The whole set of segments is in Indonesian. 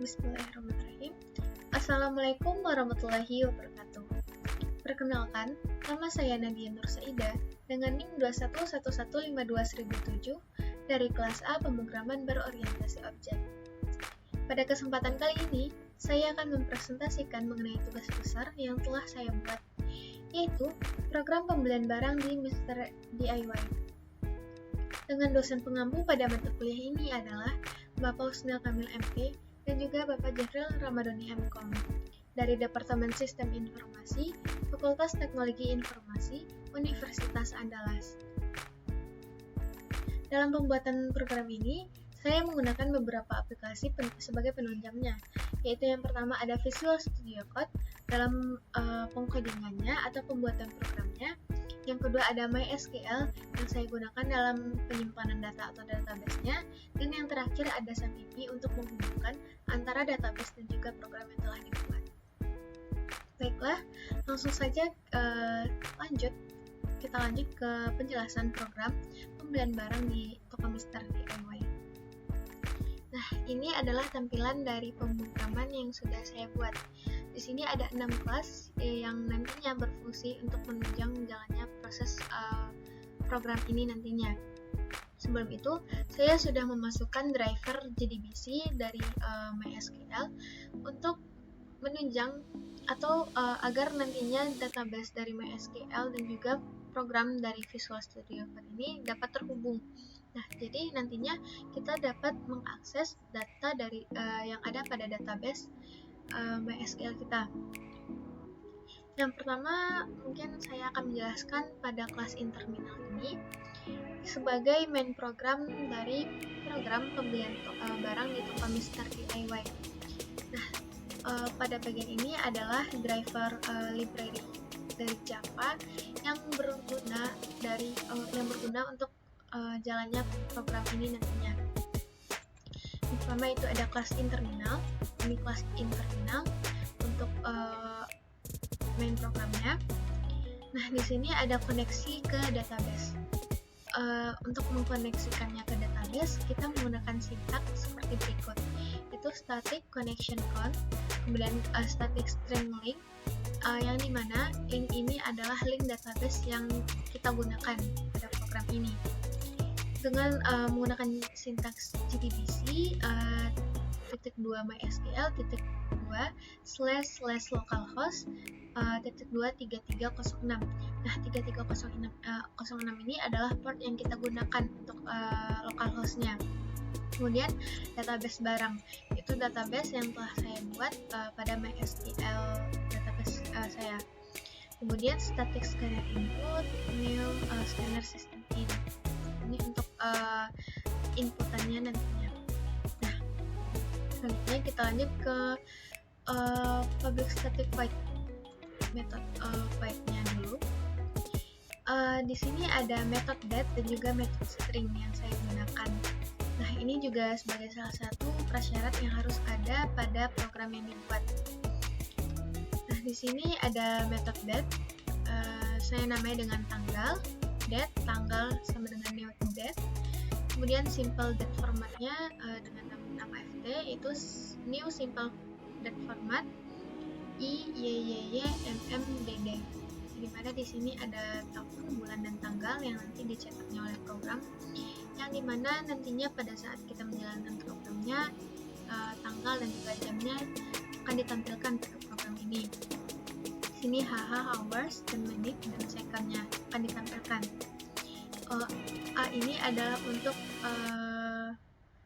Bismillahirrahmanirrahim. Assalamualaikum warahmatullahi wabarakatuh. Perkenalkan, nama saya Nadia Nur Saida dengan NIM 2111521007 dari kelas A Pemrograman Berorientasi Objek. Pada kesempatan kali ini, saya akan mempresentasikan mengenai tugas besar yang telah saya buat, yaitu program pembelian barang di Mr. DIY. Dengan dosen pengampu pada mata kuliah ini adalah Bapak Husnil Kamil MP dan juga Bapak Jafril Ramadhani MKom dari Departemen Sistem Informasi, Fakultas Teknologi Informasi, Universitas Andalas. Dalam pembuatan program ini, saya menggunakan beberapa aplikasi sebagai penunjangnya, yaitu yang pertama ada Visual Studio Code dalam pengkodingannya atau pembuatan programnya. Yang kedua ada MySQL yang saya gunakan dalam penyimpanan data atau database-nya. Dan yang terakhir ada SAMPP untuk menghubungkan antara database dan juga program yang telah dibuat. Baiklah, langsung saja kita lanjut ke penjelasan program pembelian barang di toko Mr. DIY. Nah, ini adalah tampilan dari pemrograman yang sudah saya buat. Di sini ada 6 kelas yang nantinya berfungsi untuk menunjang jalannya proses program ini nantinya. Sebelum itu, saya sudah memasukkan driver JDBC dari MySQL untuk menunjang atau agar nantinya database dari MySQL dan juga program dari Visual Studio Code ini dapat terhubung. Nah, jadi nantinya kita dapat mengakses data dari yang ada pada database MySQL kita. Yang pertama, mungkin saya akan menjelaskan pada kelas interminal ini sebagai main program dari program pembelian barang di toko Mr. DIY. Nah, pada bagian ini adalah driver library dari Java yang berguna untuk jalannya program ini nantinya. Yang pertama itu ada kelas interminal. Ini kelas interminal untuk main programnya. Nah, di sini ada koneksi ke database. Untuk mengkoneksikannya ke database, kita menggunakan sintaks seperti berikut. Itu static connection count, kemudian static string link, yang dimana link ini adalah link database yang kita gunakan pada program ini. Dengan menggunakan sintaks JDBC, titik 2 MySQL, titik 2 / localhost, titik 2 3306. Nah, 3306 ini adalah port yang kita gunakan untuk localhostnya. Kemudian database barang, itu database yang telah saya buat pada MySQL database saya. Kemudian static scanner input, new scanner system in. Ini untuk inputannya nantinya. Nah, selanjutnya kita lanjut ke public static void method void-nya dulu. Di sini ada method that dan juga method string yang saya gunakan. Nah, ini juga sebagai salah satu prasyarat yang harus ada pada program yang dibuat. Nah, di sini ada method that, saya namai dengan tanggal, date, tanggal sama dengan new date. Kemudian simple date formatnya dengan nama FT, itu new simple date format IYYYMMDD. Di mana di sini ada tahun, bulan, dan tanggal yang nanti dicetaknya oleh program, yang dimana nantinya pada saat kita menjalankan programnya, tanggal dan juga jamnya akan ditampilkan pada program ini. Di sini hours dan menit dan secondnya akan ditampilkan. A ini adalah untuk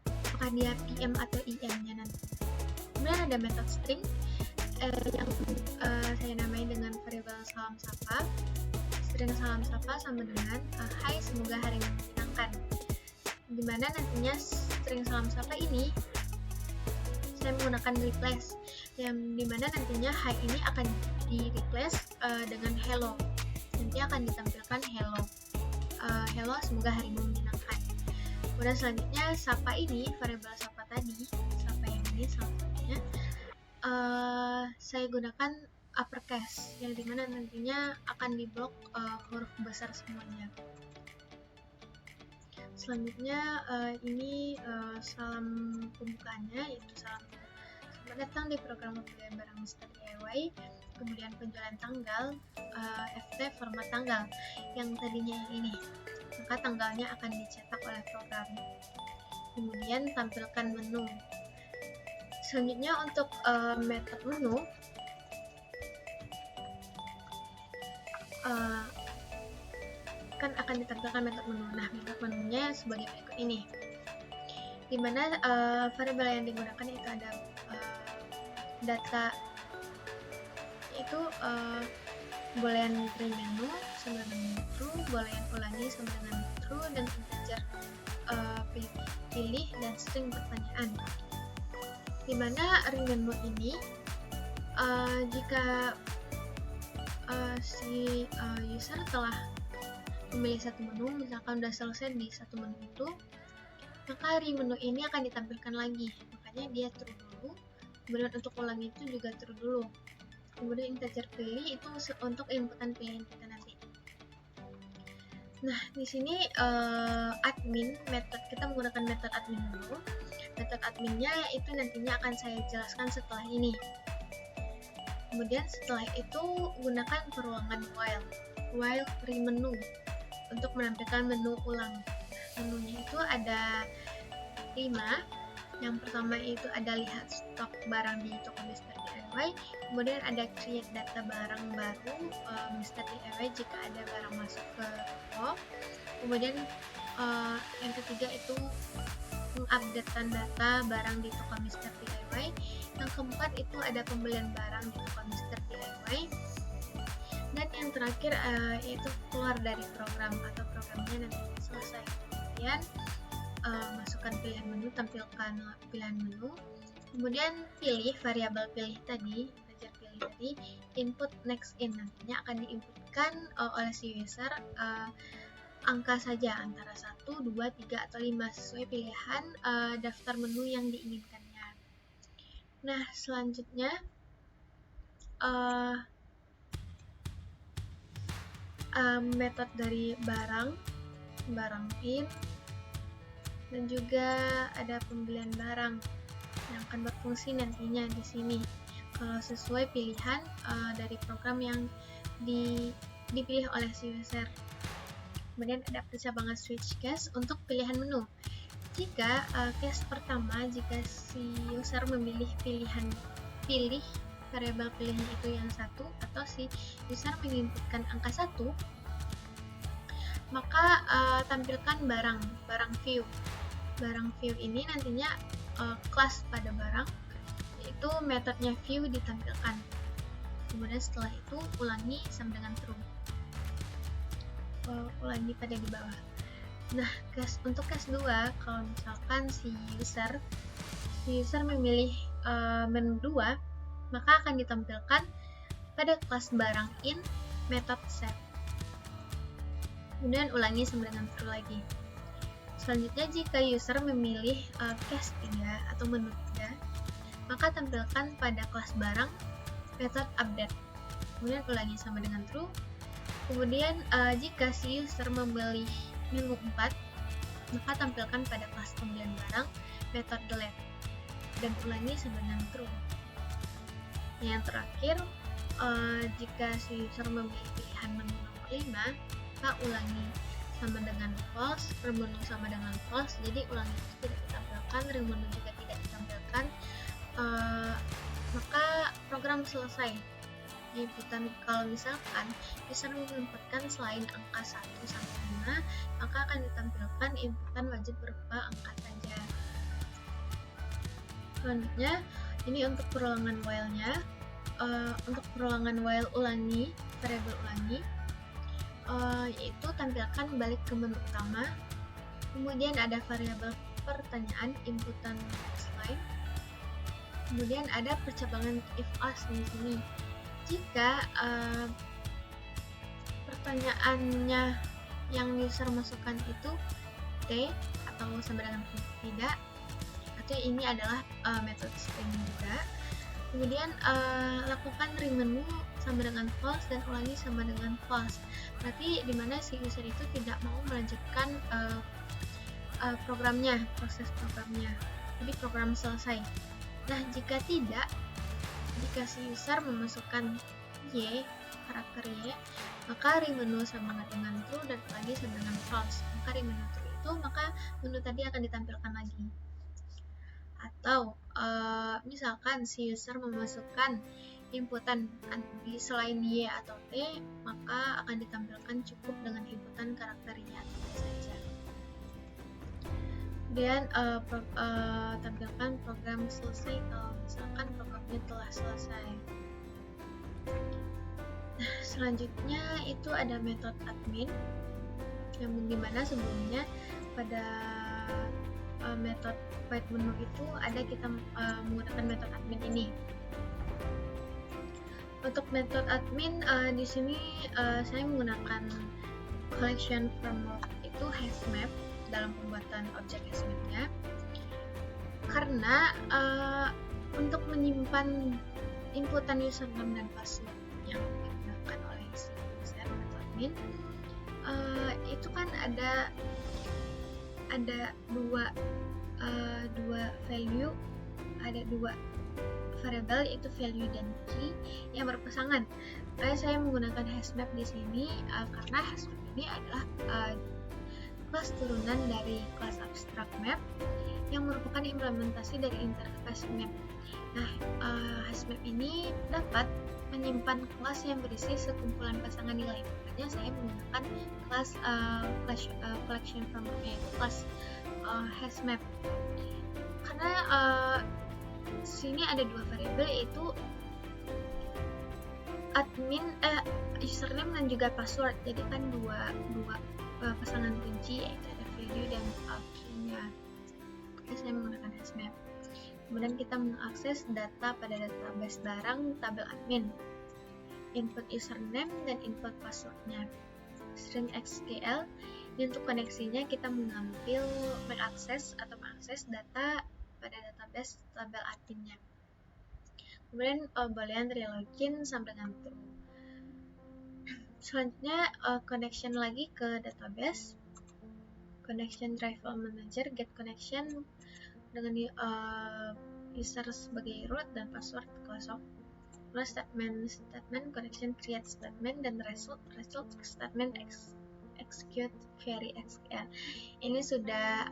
apakah dia PM atau IM-nya nanti. Kemudian ada method string yang saya namai dengan variabel salam sapa. String salam sapa sama dengan hai, semoga hari menyenangkan. Dimana nantinya string salam sapa ini saya menggunakan replace, yang dimana nantinya hai ini akan di replace dengan hello. Nanti akan ditampilkan hello. Hello, semoga harimu menyenangkan. Kemudian selanjutnya sapa ini, variabel sapa tadi, sapa yang ini salah satunya, saya gunakan uppercase, yang dimana nantinya akan diblok huruf besar semuanya. Selanjutnya ini salam pembukaannya, yaitu datang di program pembelian barang Mr. DIY, kemudian penjualan tanggal, FT format tanggal yang tadinya yang ini, maka tanggalnya akan dicetak oleh program. Kemudian tampilkan menu. Selanjutnya untuk metode menu, kan akan ditampilkan metode menu. Nah, metode menunya sebagai berikut ini, dimana variabel yang digunakan itu ada data, itu boolean print menu sama dengan true, boolean ulangi sama dengan true, dan integer pilih dan string pertanyaan. Dimana ring menu ini jika si user telah memilih satu menu, misalkan sudah selesai di satu menu itu, maka ring menu ini akan ditampilkan lagi, makanya dia true dulu. Kemudian untuk ulangi itu juga true dulu. Kemudian integer pilih itu untuk inputan pilihan kita nanti. Nah, di sini admin method, kita menggunakan metode admin dulu. Metode adminnya itu nantinya akan saya jelaskan setelah ini. Kemudian setelah itu gunakan perulangan while ring menu untuk menampilkan menu ulang. Menunya itu ada 5. Yang pertama itu ada lihat stok barang di toko Mr. DIY, kemudian ada create data barang baru Mr. DIY jika ada barang masuk ke toko, kemudian yang ketiga itu mengupdatekan data barang di toko Mr. DIY, yang keempat itu ada pembelian barang di toko Mr. DIY, dan yang terakhir yaitu keluar dari program atau programnya nanti selesai. Kemudian masukkan pilihan menu, tampilkan pilihan menu, kemudian pilih variabel pilih tadi, integer pilih tadi, input next in, nantinya akan diinputkan oleh si user angka saja antara 1, 2, 3, atau 5 sesuai pilihan daftar menu yang diinginkannya. Nah, selanjutnya metode dari barang in, dan juga ada pembelian barang yang akan berfungsi nantinya di sini kalau sesuai pilihan dari program yang dipilih oleh si user. Kemudian ada percabangan switch case untuk pilihan menu. Jika case pertama, jika si user memilih pilih variabel pilihnya itu yang 1, atau si user menginputkan angka 1, maka tampilkan barang view. Barang view ini nantinya kelas pada barang, yaitu metodenya view ditampilkan. Kemudian setelah itu ulangi sama dengan true. Ulangi pada di bawah. Nah, untuk case 2, kalau misalkan si user memilih menu 2, maka akan ditampilkan pada kelas barang in method set. Kemudian ulangi sama dengan true lagi. Selanjutnya, jika user memilih case 3 atau menu 3, maka tampilkan pada kelas barang method update. Kemudian ulangi sama dengan true. Kemudian jika si user memilih menu 4, maka tampilkan pada kelas pembelian barang method delete, dan ulangi sama dengan true. Yang terakhir, jika si user memilih pilihan menu nomor 5, maka ulangi sama dengan false, ring menu sama dengan false, jadi ulangi itu tidak ditampilkan, ring menu juga tidak ditampilkan, maka program selesai. Inputan, kalau misalkan user menginputkan selain angka 1 sampai 5, maka akan ditampilkan inputan wajib berupa angka saja. Selanjutnya, ini untuk perulangan while-nya. Untuk perulangan while ulangi, variabel ulangi, yaitu tampilkan balik ke menu utama, kemudian ada variabel pertanyaan inputan next line, kemudian ada percabangan if ask di sini. Jika pertanyaannya yang user masukkan itu T atau sama dengan tidak, atau ini adalah metode string juga, kemudian lakukan ring menu sama dengan false dan ulangi sama dengan false. Berarti dimana si user itu tidak mau melanjutkan proses programnya, jadi program selesai. Nah, jika tidak, jika si user memasukkan Y, karakter Y, maka remenu sama dengan true dan lagi sama dengan false. Maka remenu true itu, maka menu tadi akan ditampilkan lagi. Atau misalkan si user memasukkan inputan selain Y atau T, maka akan ditampilkan cukup dengan inputan karakter Y atau T saja. Kemudian tampilkan program selesai kalau misalkan programnya telah selesai. Nah, selanjutnya itu ada metode admin, yang dimana sebelumnya pada metode void menu itu ada kita menggunakan metode admin ini. Untuk metode admin di sini saya menggunakan collection framework itu HashMap dalam pembuatan objek HashMap-nya, karena untuk menyimpan inputan username dan password yang digunakan oleh si user atau admin, itu kan ada dua value, ada dua variabel yaitu value dan key yang berpasangan. Saya menggunakan HashMap di sini karena HashMap ini adalah kelas turunan dari kelas abstract map yang merupakan implementasi dari interface map. Nah, HashMap ini dapat menyimpan kelas yang berisi sekumpulan pasangan nilai. Makanya saya menggunakan kelas collection framework, yaitu kelas HashMap. Karena sini ada dua variabel, yaitu admin username dan juga password. Jadi kan dua pasangan kunci, yaitu ada value dan key-nya. Oke, saya menggunakan HashMap. Kemudian kita mengakses data pada database barang tabel admin, input username dan input passwordnya. String SQL. Ini untuk koneksinya kita mengakses data pada database tabel adminnya. Kemudian boolean relogin sampai dengan true. Selanjutnya connection lagi ke database, connection drive file manager, get connection dengan user sebagai root dan password class of. Plus statement connection create statement dan result statement execute query SQL. Ini sudah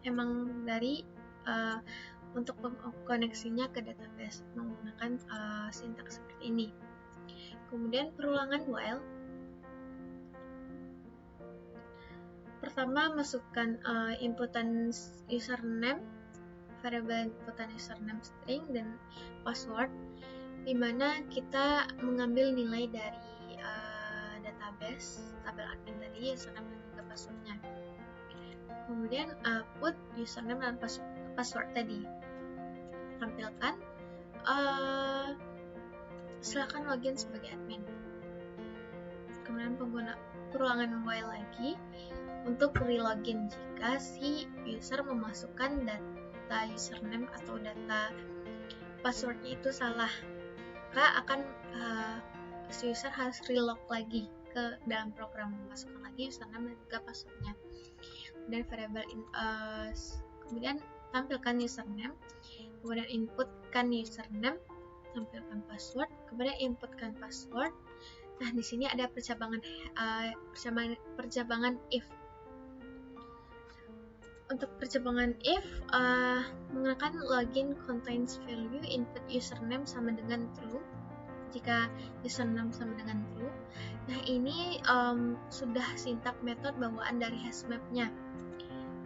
emang dari untuk koneksinya ke database menggunakan sintaks seperti ini. Kemudian perulangan while. Pertama, masukkan inputan username, variabel inputan username string dan password, dimana kita mengambil nilai dari database tabel admin tadi, username dan juga passwordnya. Kemudian put username dan password tadi, tampilkan. Silakan login sebagai admin. Kemudian perulangan while lagi untuk relogin jika si user memasukkan data username atau data passwordnya itu salah, maka akan si user harus relog lagi ke dalam program, memasukkan lagi username dan juga passwordnya. Dan variabel kemudian tampilkan username, kemudian inputkan username, tampilkan password, kemudian inputkan password. Nah, di sini ada percabangan if. Untuk percabangan if menggunakan login contains value, input username sama dengan true jika username sama dengan true. Nah, ini sudah sintak metode bawaan dari HashMap-nya.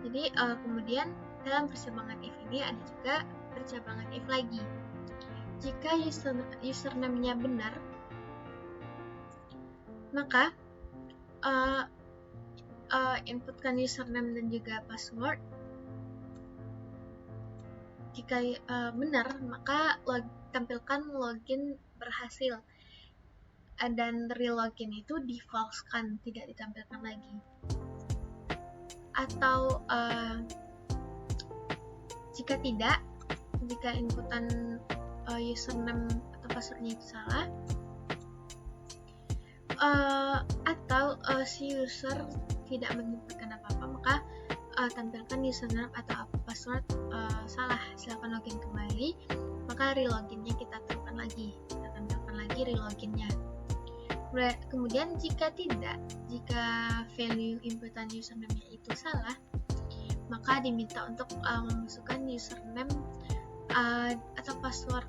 Jadi kemudian dalam percabangan if ini ada juga percabangan if lagi. Jika username-nya benar, maka inputkan username dan juga password. Jika benar, maka tampilkan login berhasil, dan relogin itu di-false-kan, tidak ditampilkan lagi. Atau jika tidak, jika inputan username atau passwordnya itu salah, atau si user tidak menyebutkan apa-apa, maka tampilkan username atau password salah, silakan login kembali. Maka reloginnya kita tampilkan lagi reloginnya. Kemudian jika value inputan username-nya itu salah, maka diminta untuk memasukkan username atau password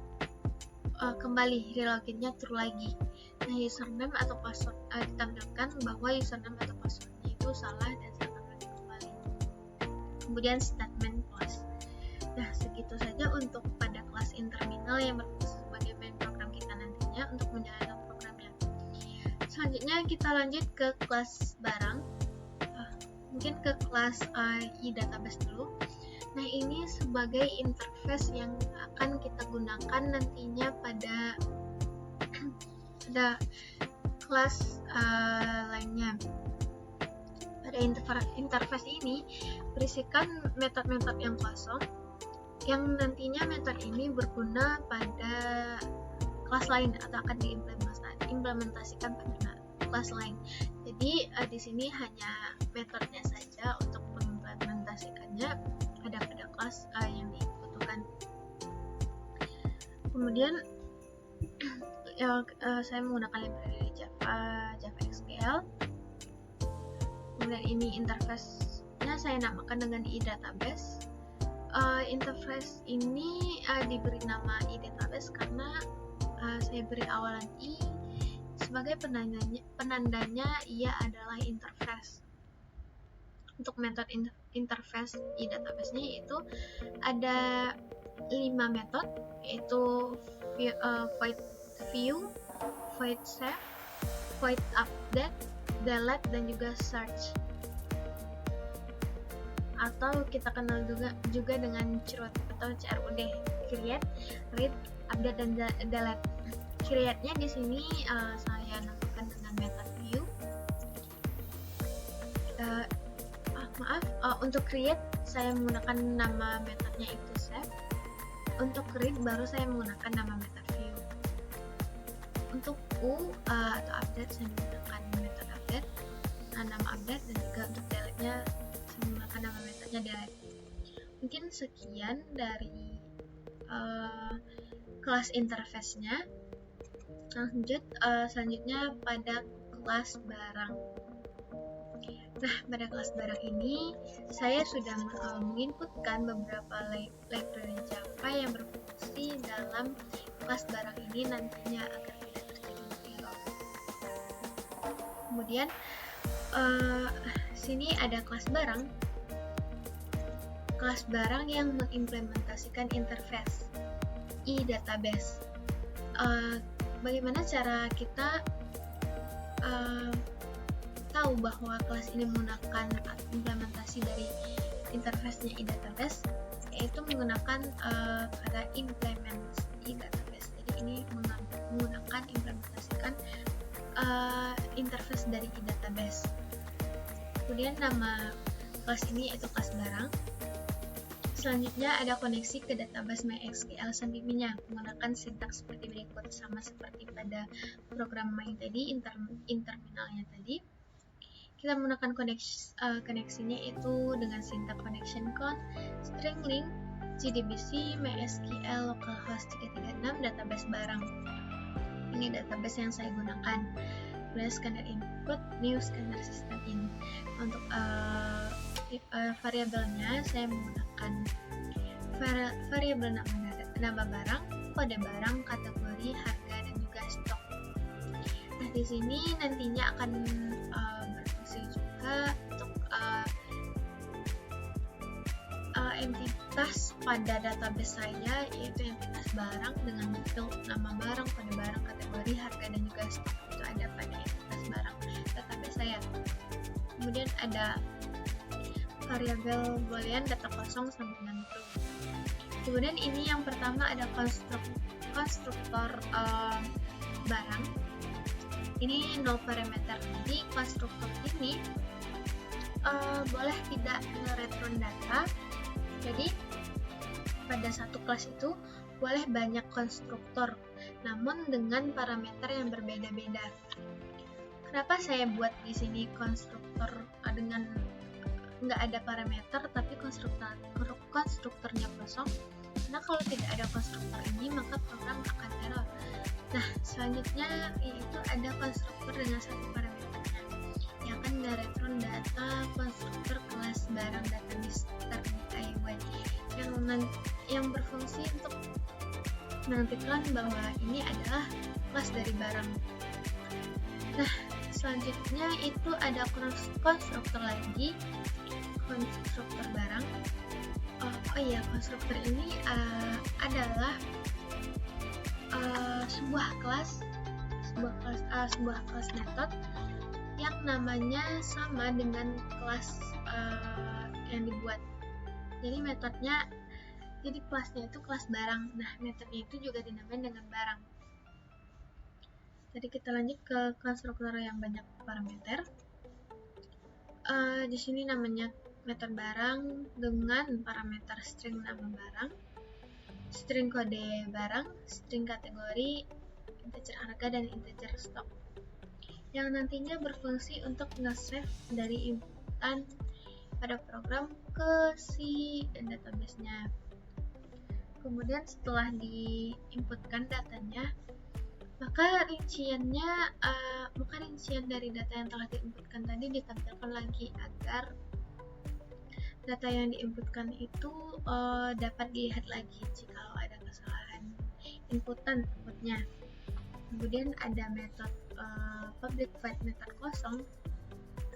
kembali, reloginnya true lagi. Nah, username atau password ditampilkan bahwa username atau passwordnya itu salah dan silakan login kembali. Kemudian statement close. Nah, segitu saja untuk pada kelas interminal yang berfungsi sebagai main program kita nantinya untuk menjalankan programnya. Selanjutnya kita lanjut ke kelas barang. Mungkin ke kelas e-database dulu. Nah, ini sebagai interface yang akan kita gunakan nantinya pada kelas lainnya. Pada interface ini berisikan metode-metode yang kosong, yang nantinya metode ini berguna pada kelas lain atau akan diimplementasikan pada kelas lain. Jadi di sini hanya metodenya saja untuk mengimplementasikannya ada pada kelas yang dibutuhkan. Kemudian saya menggunakan library Java SQL. Kemudian ini interface-nya saya namakan dengan e-database. Interface ini diberi nama e-database karena saya beri awalan i sebagai penandanya ia adalah interface. Untuk metode interface e-database-nya itu ada 5 metode, yaitu void view, void save, void update, delete, dan juga search, atau kita kenal juga dengan CRUD atau CRUD, create, read, update, dan delete. Create-nya di sini saya namakan dengan metode view. Untuk create saya menggunakan nama metodenya itu save. Untuk read baru saya menggunakan nama metode view. Untuk atau update saya menggunakan metode update, nama update, dan juga untuk delete-nya saya menggunakan nama metodenya delete. Mungkin sekian dari kelas interface-nya. Lanjut selanjutnya pada kelas barang. Nah, pada kelas barang ini saya sudah menginputkan beberapa library Java yang berfungsi dalam kelas barang ini nantinya agar tidak terjadi error. Kemudian sini ada kelas barang. Kelas barang yang mengimplementasikan interface e-database. Bagaimana cara kita tahu bahwa kelas ini menggunakan implementasi dari interface-nya e-database, yaitu menggunakan kata implement e-database. Jadi ini menggunakan implementasikan interface dari e-database. Kemudian nama kelas ini yaitu kelas barang. Selanjutnya ada koneksi ke database MySQL sampingnya menggunakan sintaks seperti berikut, sama seperti pada program main tadi, interminalnya tadi. Kita menggunakan koneksinya itu dengan sintaks connection con, string link, JDBC, MySQL, localhost 336, database barang. Ini database yang saya gunakan. Kemudian scanner input, new scanner system in. Untuk variabelnya saya menggunakan variabel nama barang, kode barang, kategori, harga, dan juga stok. Nah, di sini nantinya akan berfungsi juga untuk entitas pada database saya, yaitu entitas barang dengan field nama barang, kode barang, kategori, harga, dan juga stok. Itu ada pada entitas barang database saya. Kemudian ada variabel boolean data kosong sama dengan true. Kemudian ini yang pertama ada konstruktor barang. Ini no parameter. Jadi konstruktor ini boleh tidak nge-return data. Jadi pada satu kelas itu boleh banyak konstruktor, namun dengan parameter yang berbeda-beda. Kenapa saya buat di sini konstruktor dengan nggak ada parameter tapi konstruktornya kosong. Karena kalau tidak ada konstruktor ini maka program akan error. Nah, selanjutnya yaitu ada konstruktor dengan satu parameternya yang akan nge-return data konstruktor kelas barang data Mister DIY yang berfungsi untuk menentukan bahwa ini adalah kelas dari barang. Nah, selanjutnya itu ada konstruktor lagi, konstruktor barang. Konstruktor ini adalah sebuah kelas metode yang namanya sama dengan kelas yang dibuat. Jadi kelasnya itu kelas barang. Nah, metodenya itu juga dinamain dengan barang. Jadi kita lanjut ke konstruktor yang banyak parameter. Di sini namanya metode barang dengan parameter string nama barang, string kode barang, string kategori, integer harga, dan integer stok. Yang nantinya berfungsi untuk nge-save dari inputan pada program ke si database-nya. Kemudian setelah diinputkan datanya, maka rincian dari data yang telah diinputkan tadi ditampilkan lagi agar data yang diinputkan itu dapat dilihat lagi jika ada kesalahan inputan inputnya. Kemudian ada metode public void method kosong,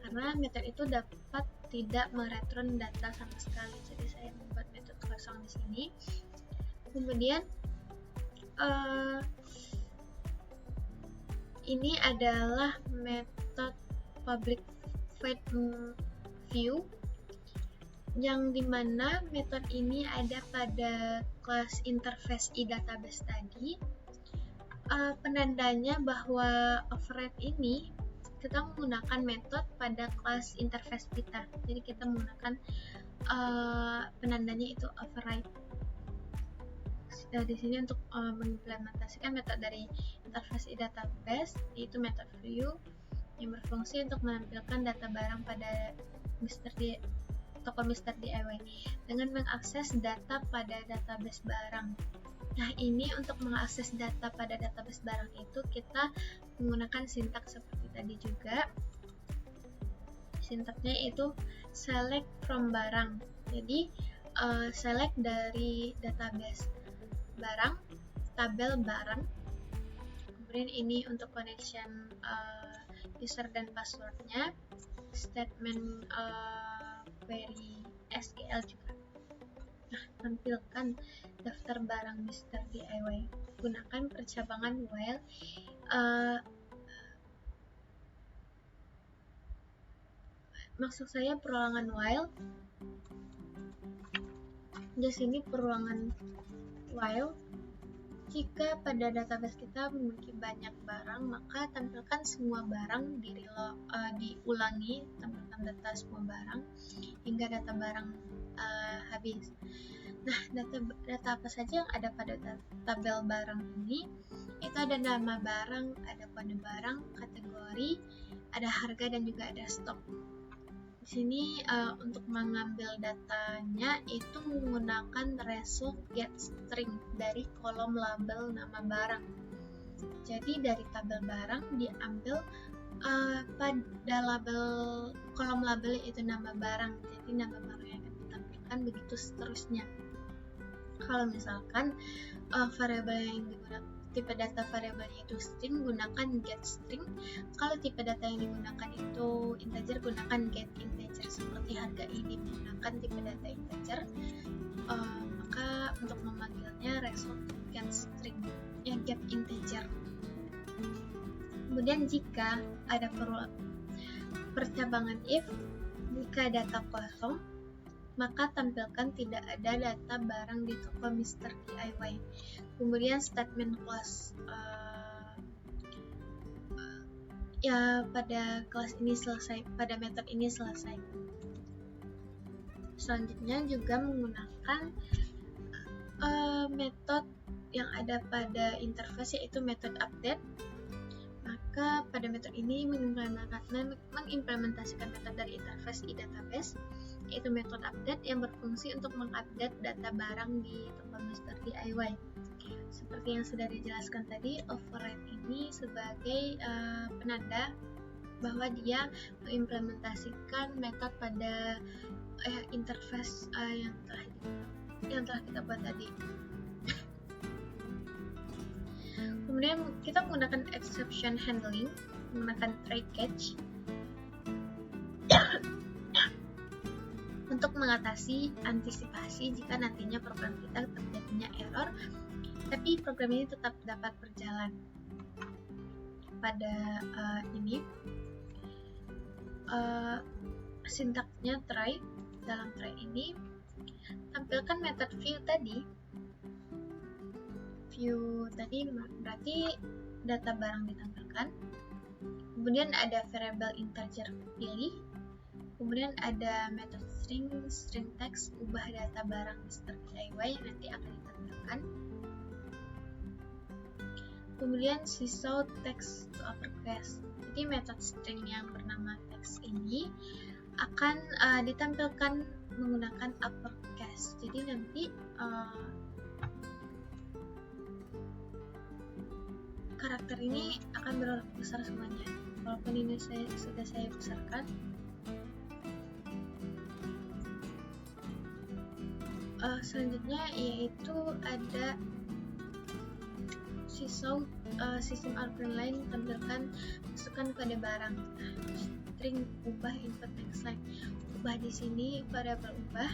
karena metode itu dapat tidak mereturn data sama sekali. Jadi saya membuat metode kosong di sini. Kemudian ini adalah metode public void view, yang dimana metode ini ada pada kelas interface database tadi. Penandanya bahwa override ini kita menggunakan metode pada kelas interface kita. Jadi kita menggunakan penandanya itu override. Di sini untuk mengimplementasikan metode dari interface database, yaitu metode view yang berfungsi untuk menampilkan data barang pada toko Mister DIY dengan mengakses data pada database barang. Nah, ini untuk mengakses data pada database barang itu kita menggunakan sintaks seperti tadi juga. Sintaksnya itu select from barang. Jadi select dari database barang, tabel barang. Kemudian ini untuk connection user dan passwordnya, statement query SQL juga. Nah, tampilkan daftar barang Mister DIY. Gunakan percabangan while. Maksud saya perulangan while. Di sini perulangan while. Jika pada database kita memiliki banyak barang, maka tampilkan semua barang diulangi, tampilkan data semua barang hingga data barang habis. Nah, data apa saja yang ada pada tabel barang ini? Itu ada nama barang, ada kode barang, kategori, ada harga, dan juga ada stok. Di sini untuk mengambil datanya itu menggunakan result get string dari kolom label nama barang. Jadi dari tabel barang diambil pada kolom label itu nama barang. Jadi nama barang yang akan ditampilkan begitu seterusnya. Kalau misalkan variabel yang digunakan, tipe data variabelnya itu string, gunakan get string. Kalau tipe data yang digunakan itu integer, gunakan get integer. Seperti harga ini menggunakan tipe data integer, maka untuk memanggilnya result get string, get integer. Kemudian jika ada percabangan if, jika data kosong, maka tampilkan tidak ada data barang di toko Mister DIY. Kemudian statement close, pada kelas ini selesai, pada metode ini selesai. Selanjutnya juga menggunakan metode yang ada pada interface, yaitu metode update. Maka pada metode ini mengimplementasikan metode dari interface database yaitu metode update yang berfungsi untuk mengupdate data barang di toko Mr. DIY. Seperti yang sudah dijelaskan tadi, override ini sebagai penanda bahwa dia mengimplementasikan metode pada interface yang telah kita buat tadi. Kemudian kita menggunakan exception handling, menggunakan try catch untuk mengatasi antisipasi jika nantinya program kita terjadinya error, tapi program ini tetap dapat berjalan. Pada ini sintaksnya try. Dalam try ini tampilkan metode view tadi. View tadi berarti data barang ditampilkan. Kemudian ada variable integer pilih. Kemudian ada metode string text ubah data barang Mr. DIY nanti akan ditampilkan. Kemudian seesaw text to uppercase. Jadi metode string yang bernama text ini akan ditampilkan menggunakan uppercase. Jadi nanti karakter ini akan berhuruf besar semuanya. Walaupun ini sudah saya besarkan. Selanjutnya yaitu ada seesaw sistem output line tampilkan masukkan kode barang. String ubah input next line. Ubah di sini variabel ubah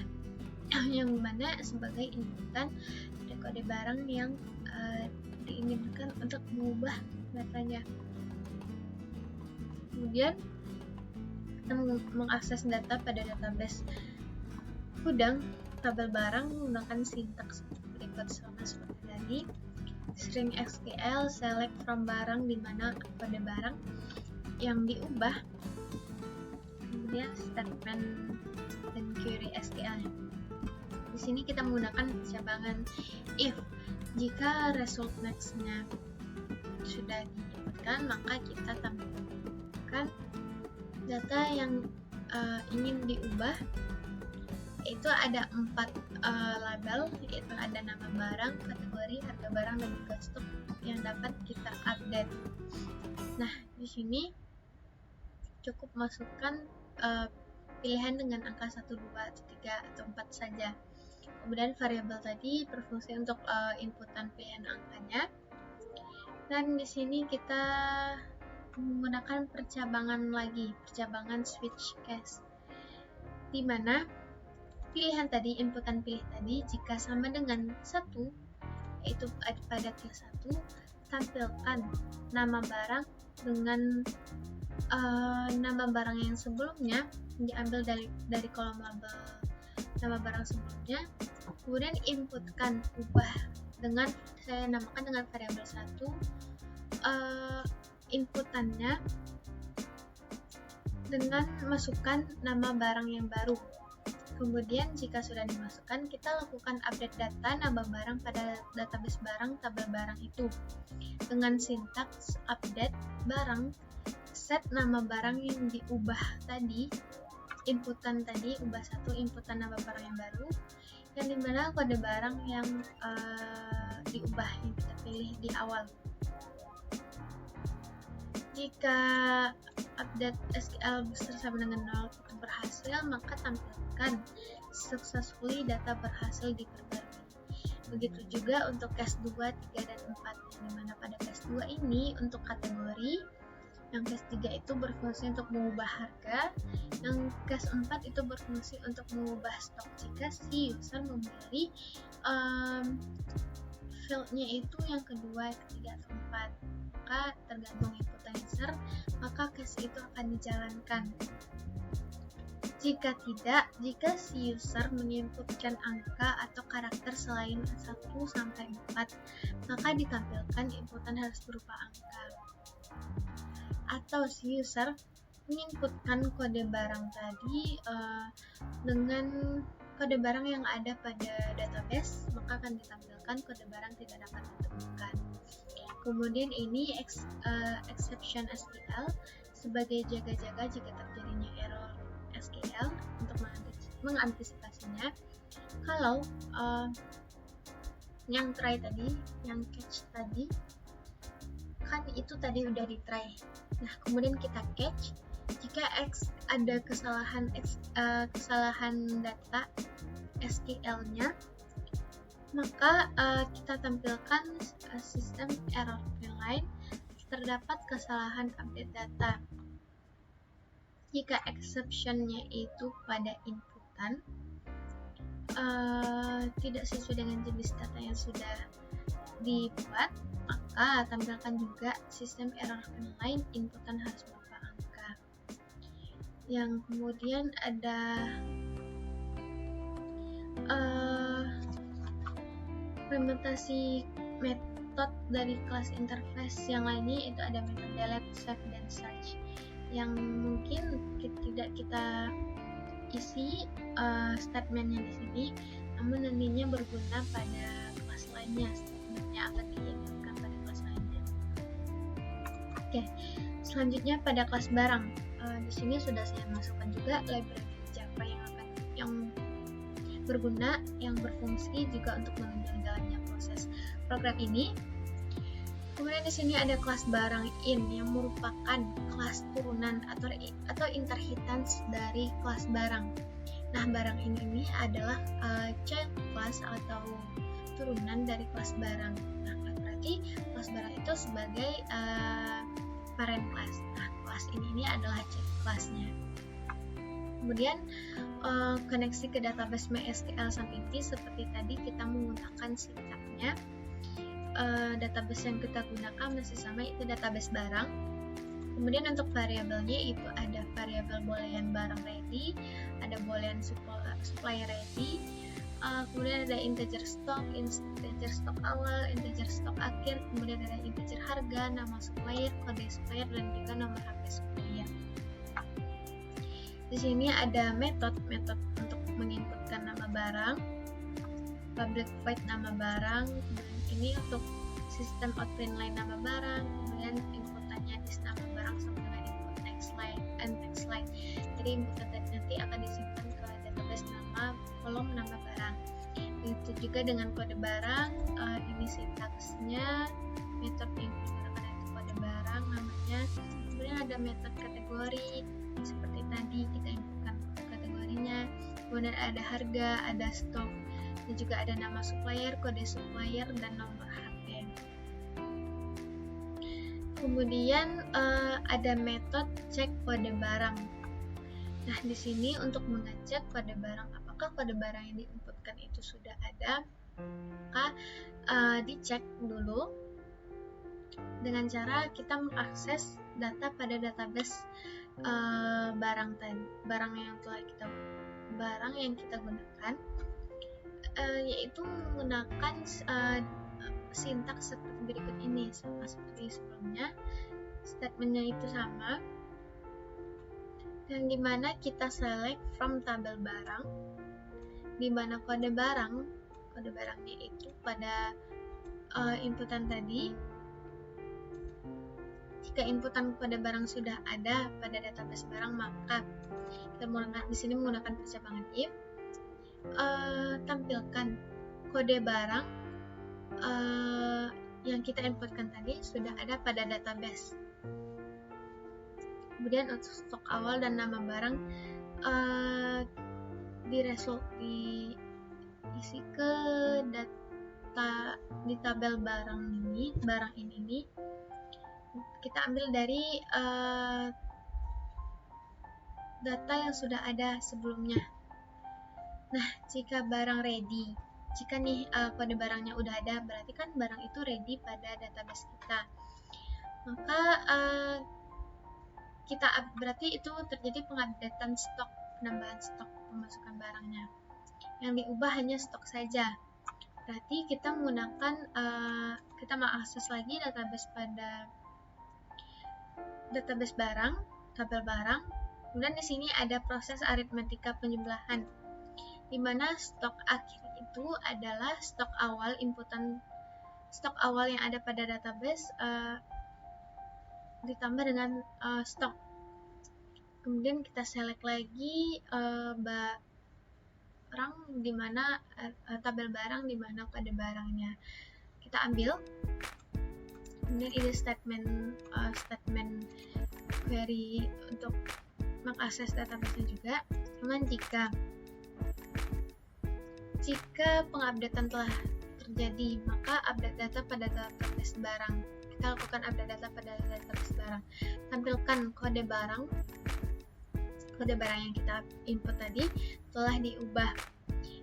yang mana sebagai inputan dari kode barang yang diinginkan untuk mengubah datanya. Kemudian kita mengakses data pada database gudang tabel barang menggunakan sintaks berikut sama seperti tadi. String SQL select from barang di mana kode barang yang diubah. Kemudian statement dan query SQL-nya. Di sini kita menggunakan cabangan if. Jika result next-nya sudah diinputkan, maka kita tampilkan data yang ingin diubah. Itu ada 4 label, yaitu ada nama barang, kategori, harga barang, dan juga stok yang dapat kita update. Nah, di sini cukup masukkan pilihan dengan angka 1, 2, 3, atau 4 saja. Kemudian variabel tadi berfungsi untuk inputan pilihan angkanya. Dan di sini kita menggunakan percabangan switch case, di mana pilihan tadi, inputan pilih tadi, jika sama dengan 1, yaitu pada kelas 1, tampilkan nama barang dengan nama barang yang sebelumnya diambil dari kolom label nama barang sebelumnya. Kemudian inputkan ubah dengan, saya namakan dengan variabel 1, inputannya dengan masukkan nama barang yang baru. Kemudian jika sudah dimasukkan, kita lakukan update data nama barang pada database barang tabel barang itu dengan sintaks update barang, set nama barang yang diubah tadi, inputan tadi ubah 1, inputan nama barang yang baru, yang dimana kode barang yang diubah yang kita pilih di awal. Jika update SQL besar sama dengan 0 itu berhasil, maka tampilkan successfully data berhasil diperbarui. Begitu juga untuk case 2, 3, dan 4, yang dimana pada case 2 ini untuk kategori, yang case 3 itu berfungsi untuk mengubah harga, yang case 4 itu berfungsi untuk mengubah stok jika si user memilih fieldnya itu yang kedua, ketiga, atau 4. Maka tergantung inputan user, maka case itu akan dijalankan. Jika tidak, jika si user menginputkan angka atau karakter selain 1 sampai 4, maka ditampilkan inputan harus berupa angka. Atau si user menginputkan kode barang tadi dengan kode barang yang ada pada database, maka akan ditampilkan kode barang tidak dapat ditemukan. Kemudian ini exception SQL sebagai jaga-jaga jika terjadinya error SQL untuk mengantisipasi mengantisipasinya, kalau yang try tadi, yang catch tadi, kan itu tadi udah di try. Nah, kemudian kita catch. Jika ada kesalahan data SQL-nya, maka kita tampilkan sistem error line, terdapat kesalahan update data. Jika exception-nya itu pada inputan tidak sesuai dengan jenis data yang sudah dibuat, maka tampilkan juga sistem error line inputan harus berapa angka. Yang kemudian ada implementasi metode dari kelas interface yang lainnya, itu ada metode delete, save, dan search yang mungkin tidak kita isi statementnya di sini, namun nantinya berguna pada kelas lainnya, statementnya akan diinputkan pada kelas lainnya. Oke, selanjutnya pada kelas barang. Di sini sudah saya masukkan juga library Java yang berguna, yang berfungsi juga untuk menunjang jalannya proses program ini. Kemudian di sini ada kelas barang in yang merupakan kelas turunan atau inheritance dari kelas barang. Nah, barang ini adalah child class atau turunan dari kelas barang. Nah, berarti kelas barang itu sebagai parent class. Nah, kelas ini adalah child class-nya. Kemudian koneksi ke database MySQL sampai inti seperti tadi kita menggunakan sintaknya. Database yang kita gunakan masih sama, itu database barang. Kemudian untuk variabelnya itu ada variabel boolean barang ready, ada boolean supply ready, kemudian ada integer stock awal, integer stock akhir, kemudian ada integer harga, nama supplier, kode supplier, dan juga nomor HP supplier. Di sini ada metode untuk menginputkan nama barang, public void nama barang, kemudian ini untuk sistem output line nama barang, kemudian inputannya is nama barang sama dengan input next line. Jadi inputan tadi nanti akan disimpan ke database nama kolom nama barang. Itu juga dengan kode barang, ini sintaksnya, metode yang digunakan itu kode barang namanya. Kemudian ada metode kategori, seperti tadi kita inputkan kategorinya. Kemudian ada harga, ada stok, dan juga ada nama supplier, kode supplier, dan nomor HP. Kemudian ada metode cek kode barang. Nah, di sini untuk mengecek kode barang, apakah kode barang yang diinputkan itu sudah ada, maka dicek dulu dengan cara kita mengakses data pada database barang yang kita gunakan, yaitu menggunakan sintaks seperti berikut ini, sama seperti sebelumnya. Statementnya itu sama, yang dimana kita select from tabel barang, dimana kode barangnya itu pada inputan tadi. Jika inputan kode barang sudah ada pada database barang, maka kita di sini menggunakan percabangan if. Tampilkan kode barang yang kita inputkan tadi sudah ada pada database. Kemudian untuk stok awal dan nama barang diisi ke data di tabel barang ini kita ambil dari data yang sudah ada sebelumnya. Nah, jika barang ready, jika nih kode barangnya udah ada, berarti kan barang itu ready pada database kita. Maka berarti itu terjadi pengupdatean stok, penambahan stok, pemasukan barangnya. Yang diubah hanya stok saja. Berarti kita menggunakan kita mengakses lagi database pada database barang, tabel barang. Kemudian di sini ada proses aritmetika penjumlahan, di mana stok akhir itu adalah stok awal yang ada pada database ditambah dengan stok. Kemudian kita select lagi di mana tabel barang di mana kode barangnya kita ambil. Kemudian ini statement query untuk mengakses database juga. Kemudian jika pengupdatean telah terjadi, maka update data pada database barang. Kita lakukan update data pada database barang. Tampilkan kode barang yang kita input tadi telah diubah,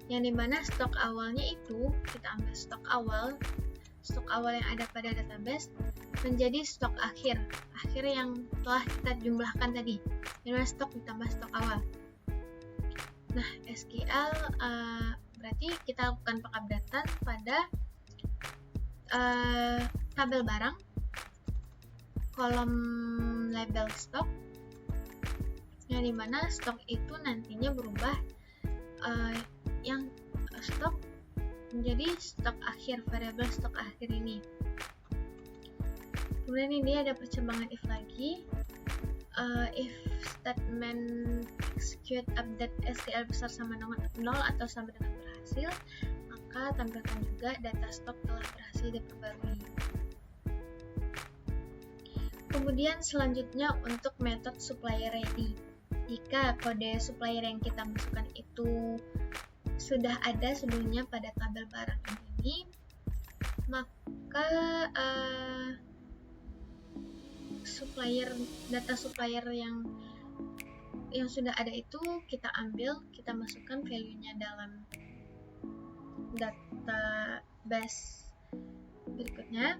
yang dimana stok awalnya itu kita ambil stok awal yang ada pada database menjadi stok akhir yang telah kita jumlahkan tadi, dimana stok ditambah stok awal. Nah, SQL berarti kita lakukan pengupdatean pada tabel barang, kolom label stok, yang dimana stok itu nantinya berubah yang stok menjadi stok akhir, variabel stok akhir ini. Kemudian ini ada percambangan if lagi. If statement execute update SQL besar sama dengan 0 atau sama dengan berhasil, maka tampilkan juga data stok telah berhasil diperbarui. Kemudian selanjutnya untuk metode supplier ready. Jika kode supplier yang kita masukkan itu sudah ada sebelumnya pada tabel barang ini, maka data supplier yang sudah ada itu kita ambil, kita masukkan value-nya dalam database berikutnya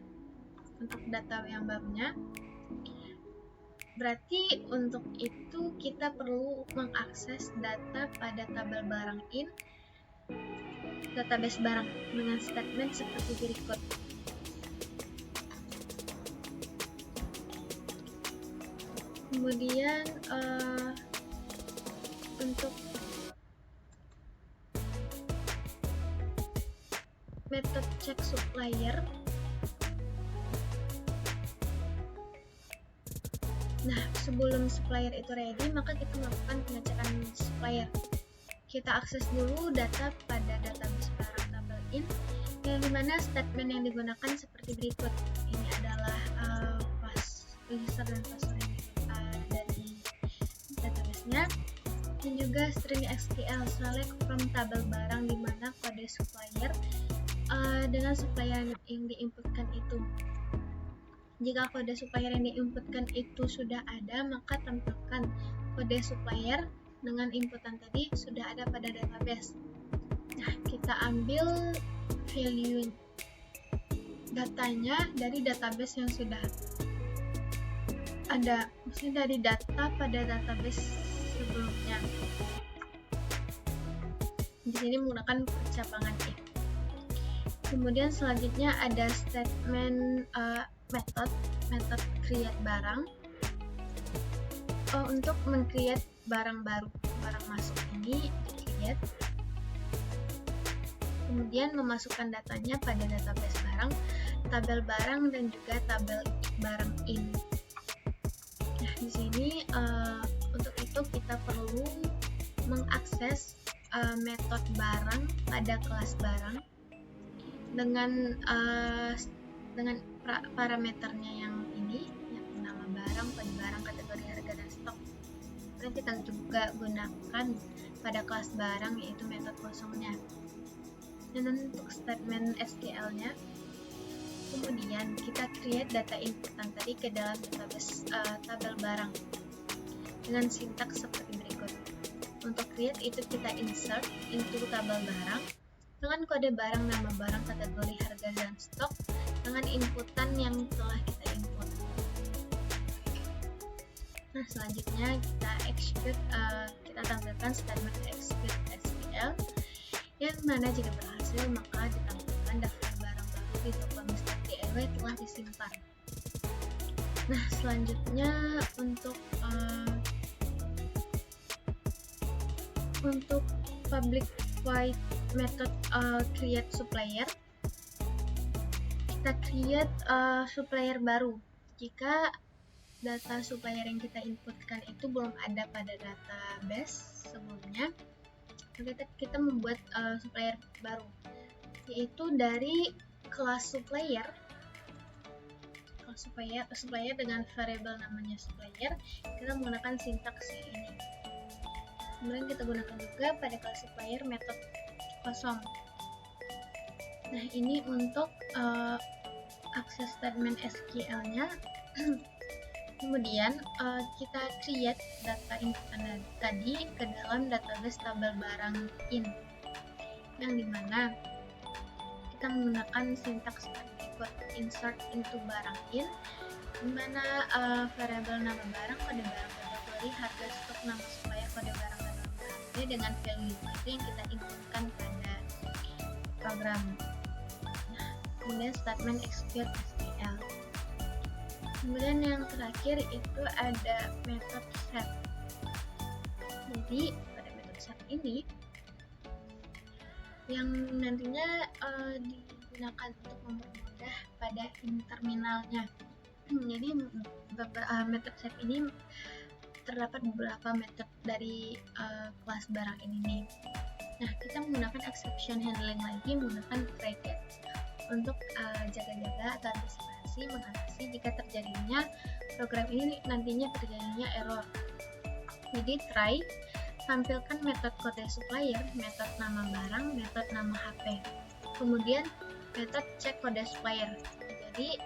untuk data yang barunya. Berarti untuk itu kita perlu mengakses data pada tabel barang in database barang dengan statement seperti berikut. Kemudian untuk metode check supplier, nah sebelum supplier itu ready, maka kita melakukan pengecekan supplier. Kita akses dulu data pada database barang tabel in, yang dimana statement yang digunakan seperti berikut. Ini adalah user dan password dari database-nya, dan juga string SQL select from tabel barang dimana kode supplier dengan supplier yang diinputkan itu. Jika kode supplier yang diinputkan itu sudah ada, maka tampilkan kode supplier dengan inputan tadi sudah ada pada database. Nah, kita ambil value datanya dari database yang sudah ada, maksudnya dari data pada database sebelumnya. Di sini menggunakan percambangan if. Kemudian selanjutnya ada statement method create barang. Untuk men-create barang baru, barang masuk ini di-create. Kemudian memasukkan datanya pada database barang, tabel barang, dan juga tabel barang in. Nah, di sini untuk itu kita perlu mengakses metode barang pada kelas barang dengan parameternya yang ini, yang nama barang, kode barang, kategori harga, dan stok. Dan kita juga gunakan pada kelas barang, yaitu metode kosongnya. Dan untuk statement SQL-nya, kemudian kita create data inputan tadi ke dalam database tabel barang dengan sintaks seperti berikut. Untuk create itu kita insert into tabel barang dengan kode barang, nama barang, kategori harga, dan stok dengan inputan yang telah kita input. Nah, selanjutnya kita execute, kita tampilkan statement execute SQL, yang mana jika berhasil maka ditampilkan daftar barang baru di toko Mr. DIY telah disimpan. Nah, selanjutnya untuk public void method create supplier, kita create supplier baru jika data supplier yang kita inputkan itu belum ada pada database sebelumnya. kita membuat supplier baru, yaitu dari kelas supplier dengan variabel namanya supplier. Kita menggunakan sintaks ini. Kemudian kita gunakan juga pada kelas supplier metode kosong. Nah, ini untuk akses statement SQL-nya. Kemudian kita create data inputan tadi ke dalam database tabel barang in, yang dimana kita menggunakan sintaks berikut: insert into barang in, dimana variabel nama barang, kode barang kategori, harga stok, nama supplier, kode barang kategori dengan value itu yang kita inputkan pada program. Nah, kemudian statement execute SQL. Kemudian yang terakhir itu ada method set. Jadi pada method set ini yang nantinya digunakan untuk mempermudah pada terminalnya. Jadi method set ini terdapat beberapa metode dari kelas barang ini nih. Nah, kita menggunakan exception handling lagi, menggunakan try catch untuk jaga-jaga atau antisipasi, mengatasi jika terjadinya program ini nantinya terjadinya error. Jadi try, tampilkan metode kode supplier, metode nama barang, metode nama HP, kemudian metode cek kode supplier. Jadi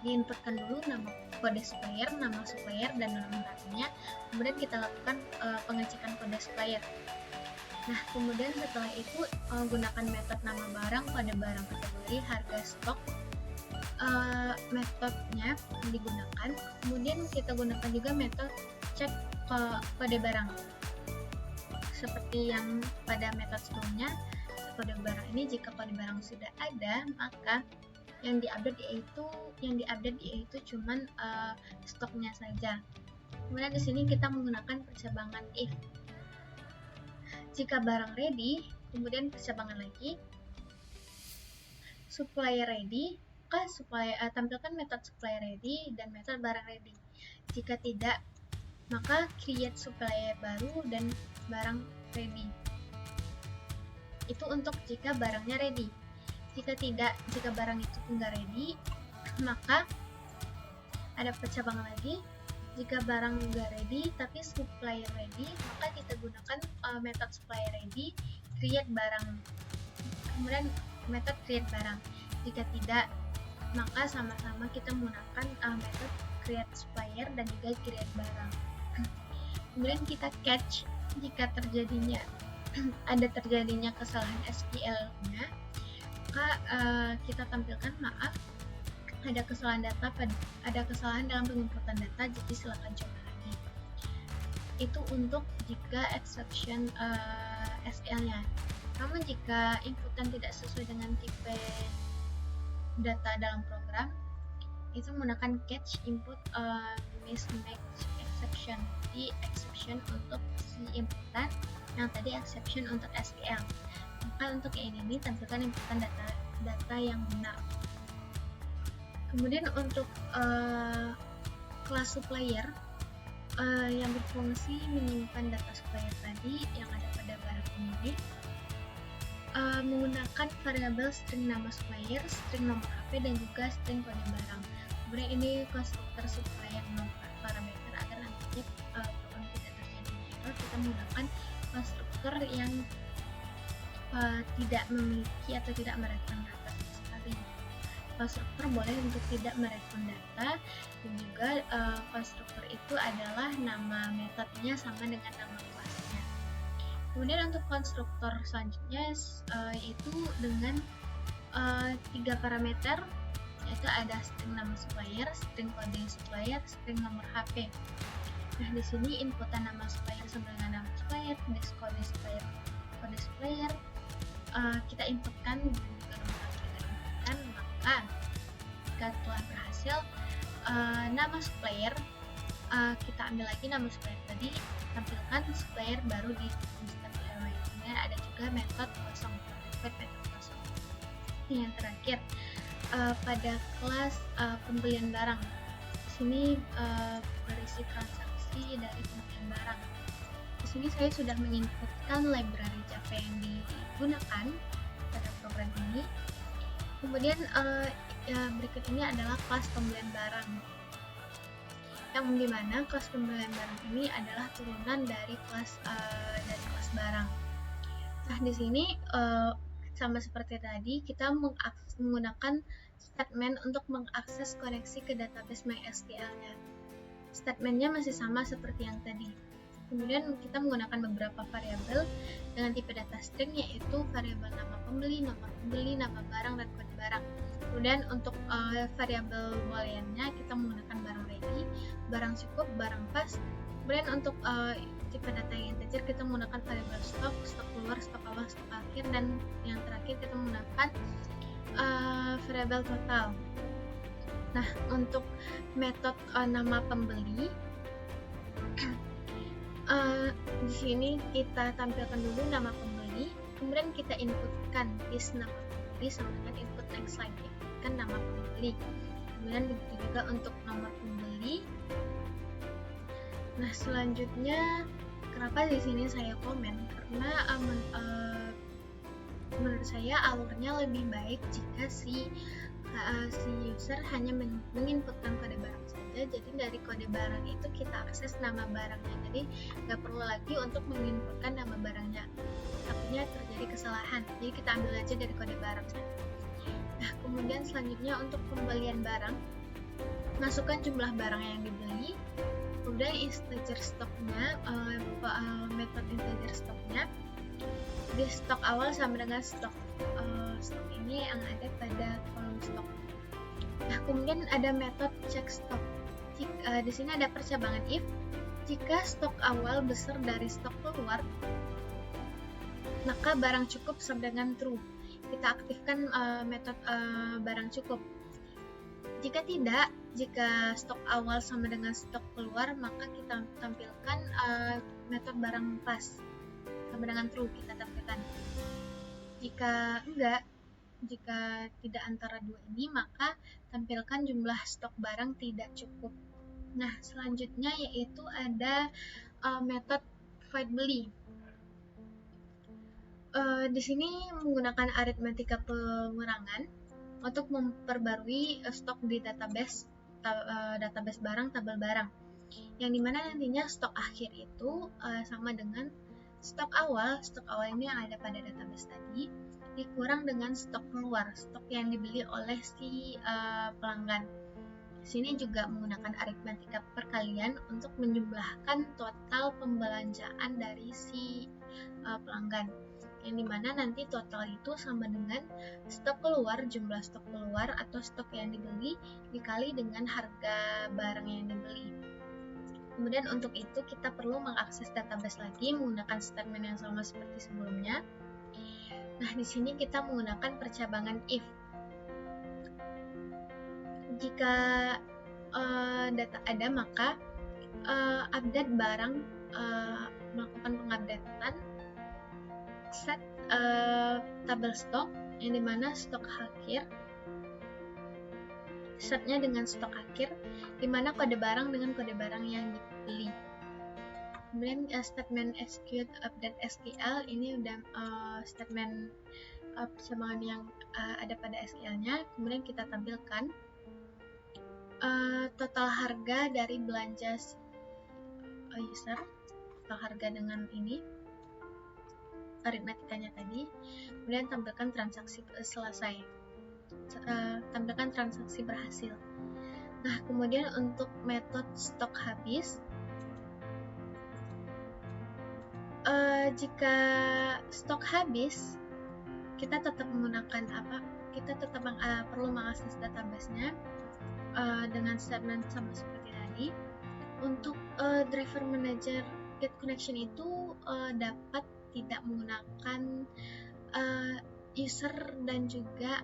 diinputkan dulu nama kode supplier, dan nama HP-nya, kemudian kita lakukan pengecekan kode supplier. Nah, kemudian setelah itu gunakan metode nama barang, kode barang kategori, harga stok, metodenya digunakan. Kemudian kita gunakan juga metode cek kode barang, seperti yang pada metode sebelumnya. Kode barang ini, jika kode barang sudah ada, maka yang diupdate yaitu cuman stoknya saja. Kemudian di sini kita menggunakan percabangan if. Jika barang ready, kemudian percabangan lagi supplier ready, tampilkan metode supplier ready dan metode barang ready. Jika tidak, maka create supplier baru dan barang ready. Itu untuk jika barangnya ready. Jika tidak, jika barang itu enggak ready, maka ada percabangan lagi. Jika barang enggak ready tapi supplier ready, maka kita gunakan metode supplier ready, create barang, kemudian metode create barang. Jika tidak, maka sama-sama kita menggunakan metode create supplier dan juga create barang. Kemudian kita catch jika terjadinya kesalahan SQL-nya, maka kita tampilkan maaf, ada kesalahan dalam penginputan data, jadi silakan coba lagi. Itu untuk jika exception SQL-nya. Namun jika inputan tidak sesuai dengan tipe data dalam program, itu menggunakan catch input mismatch exception. Jadi exception untuk si inputan, yang tadi exception untuk SQL. Maka untuk yang ini tampilkan inputan data yang benar. Kemudian untuk kelas supplier yang berfungsi menyimpan data supplier tadi yang ada pada barang ini, menggunakan variabel string nama supplier, string nomor HP, dan juga string kode barang. Kemudian ini konstruktor supplier nomor parameter agar nantinya program tidak terjadi error. Kita menggunakan konstruktor yang tidak memiliki atau tidak merespon data sama sekali. Konstruktor boleh untuk tidak merespon data, dan juga konstruktor itu adalah nama metodenya sama dengan nama kelasnya. Kemudian untuk konstruktor selanjutnya yaitu dengan 3 parameter, yaitu ada string nama supplier, string kode supplier, string nomor HP. Nah, di sini inputan nama supplier sama dengan nama supplier, kode supplier, kita inputkan dan juga nomor HP kita inputkan. Maka jika telah berhasil nama supplier, kita ambil lagi nama supplier tadi, tampilkan supplier baru di instansi DIY. Kemudian ada juga metode kosong, metode kosong. Yang terakhir pada kelas pembelian barang, di sini berisi transaksi dari pembelian barang. Di sini saya sudah menginputkan library Java yang digunakan pada program ini. Kemudian berikut ini adalah kelas pembelian barang, yang dimana kelas pembelian barang ini adalah turunan dari kelas barang. Nah, di sini sama seperti tadi, kita menggunakan statement untuk mengakses koneksi ke database MySQL-nya. Statementnya masih sama seperti yang tadi. Kemudian kita menggunakan beberapa variabel dengan tipe data string, yaitu variabel nama pembeli, nomor pembeli, nama barang, dan kode barang. Kemudian untuk variabel booleannya kita menggunakan barang ready, barang cukup, barang pas. Kemudian untuk tipe data yang integer kita menggunakan variabel stok, stok keluar, stok awal, stok akhir, dan yang terakhir kita menggunakan variabel total. Nah, untuk metode nama pembeli, di sini kita tampilkan dulu nama pembeli, kemudian kita inputkan list nama pembeli sama dengan input next slide, inputkan nama pembeli. Kemudian begitu juga untuk nomor pembeli. Nah, selanjutnya kenapa di sini saya komen? Karena menurut saya alurnya lebih baik jika si user hanya menginputkan kode barang saja. Jadi dari kode barang itu kita akses nama barangnya. Jadi nggak perlu lagi untuk menginputkan nama barangnya. Takutnya terjadi kesalahan. Jadi kita ambil aja dari kode barang. Nah, kemudian selanjutnya untuk pembelian barang, masukkan jumlah barang yang dibeli. Kemudian integer stoknya, metode integer stoknya di stok awal sama dengan stok ini yang ada pada kolom stok. Nah, kemudian ada metode check stok. Di sini ada percabangan if. Jika stok awal besar dari stok keluar, maka barang cukup sama dengan true. Kita aktifkan metode barang cukup. Jika tidak, jika stok awal sama dengan stok keluar, maka kita tampilkan metode barang pas sama dengan true, kita tampilkan. Jika enggak, jika tidak antara dua ini, maka tampilkan jumlah stok barang tidak cukup. Nah, selanjutnya yaitu ada metode void beli. Di sini menggunakan aritmatika pengurangan untuk memperbarui stok di database barang, tabel barang, yang dimana nantinya stok akhir itu sama dengan stok awal ini yang ada pada database tadi dikurang dengan stok keluar, stok yang dibeli oleh si pelanggan. Di sini juga menggunakan aritmatika perkalian untuk menjumlahkan total pembelanjaan dari si pelanggan, yang dimana nanti total itu sama dengan stok keluar, jumlah stok keluar atau stok yang dibeli dikali dengan harga barang yang dibeli. Kemudian untuk itu kita perlu mengakses database lagi menggunakan statement yang sama seperti sebelumnya. Nah, di sini kita menggunakan percabangan if. Jika data ada, maka update barang, melakukan pengupdatean set tabel stok, yang dimana stok akhir setnya dengan stok akhir, dimana kode barang dengan kode barang yang dibeli. Kemudian statement execute update SQL ini udah statement percabangan yang ada pada SQL-nya. Kemudian kita tampilkan total harga dari belanja user, total harga dengan ini aritmatikanya tadi. Kemudian tampilkan transaksi selesai, tampilkan transaksi berhasil. Nah, kemudian untuk metode stok habis, jika stok habis, kita tetap menggunakan apa? Kita tetap perlu mengakses database-nya dengan statement sama seperti tadi. Untuk driver manager get connection itu dapat tidak menggunakan user dan juga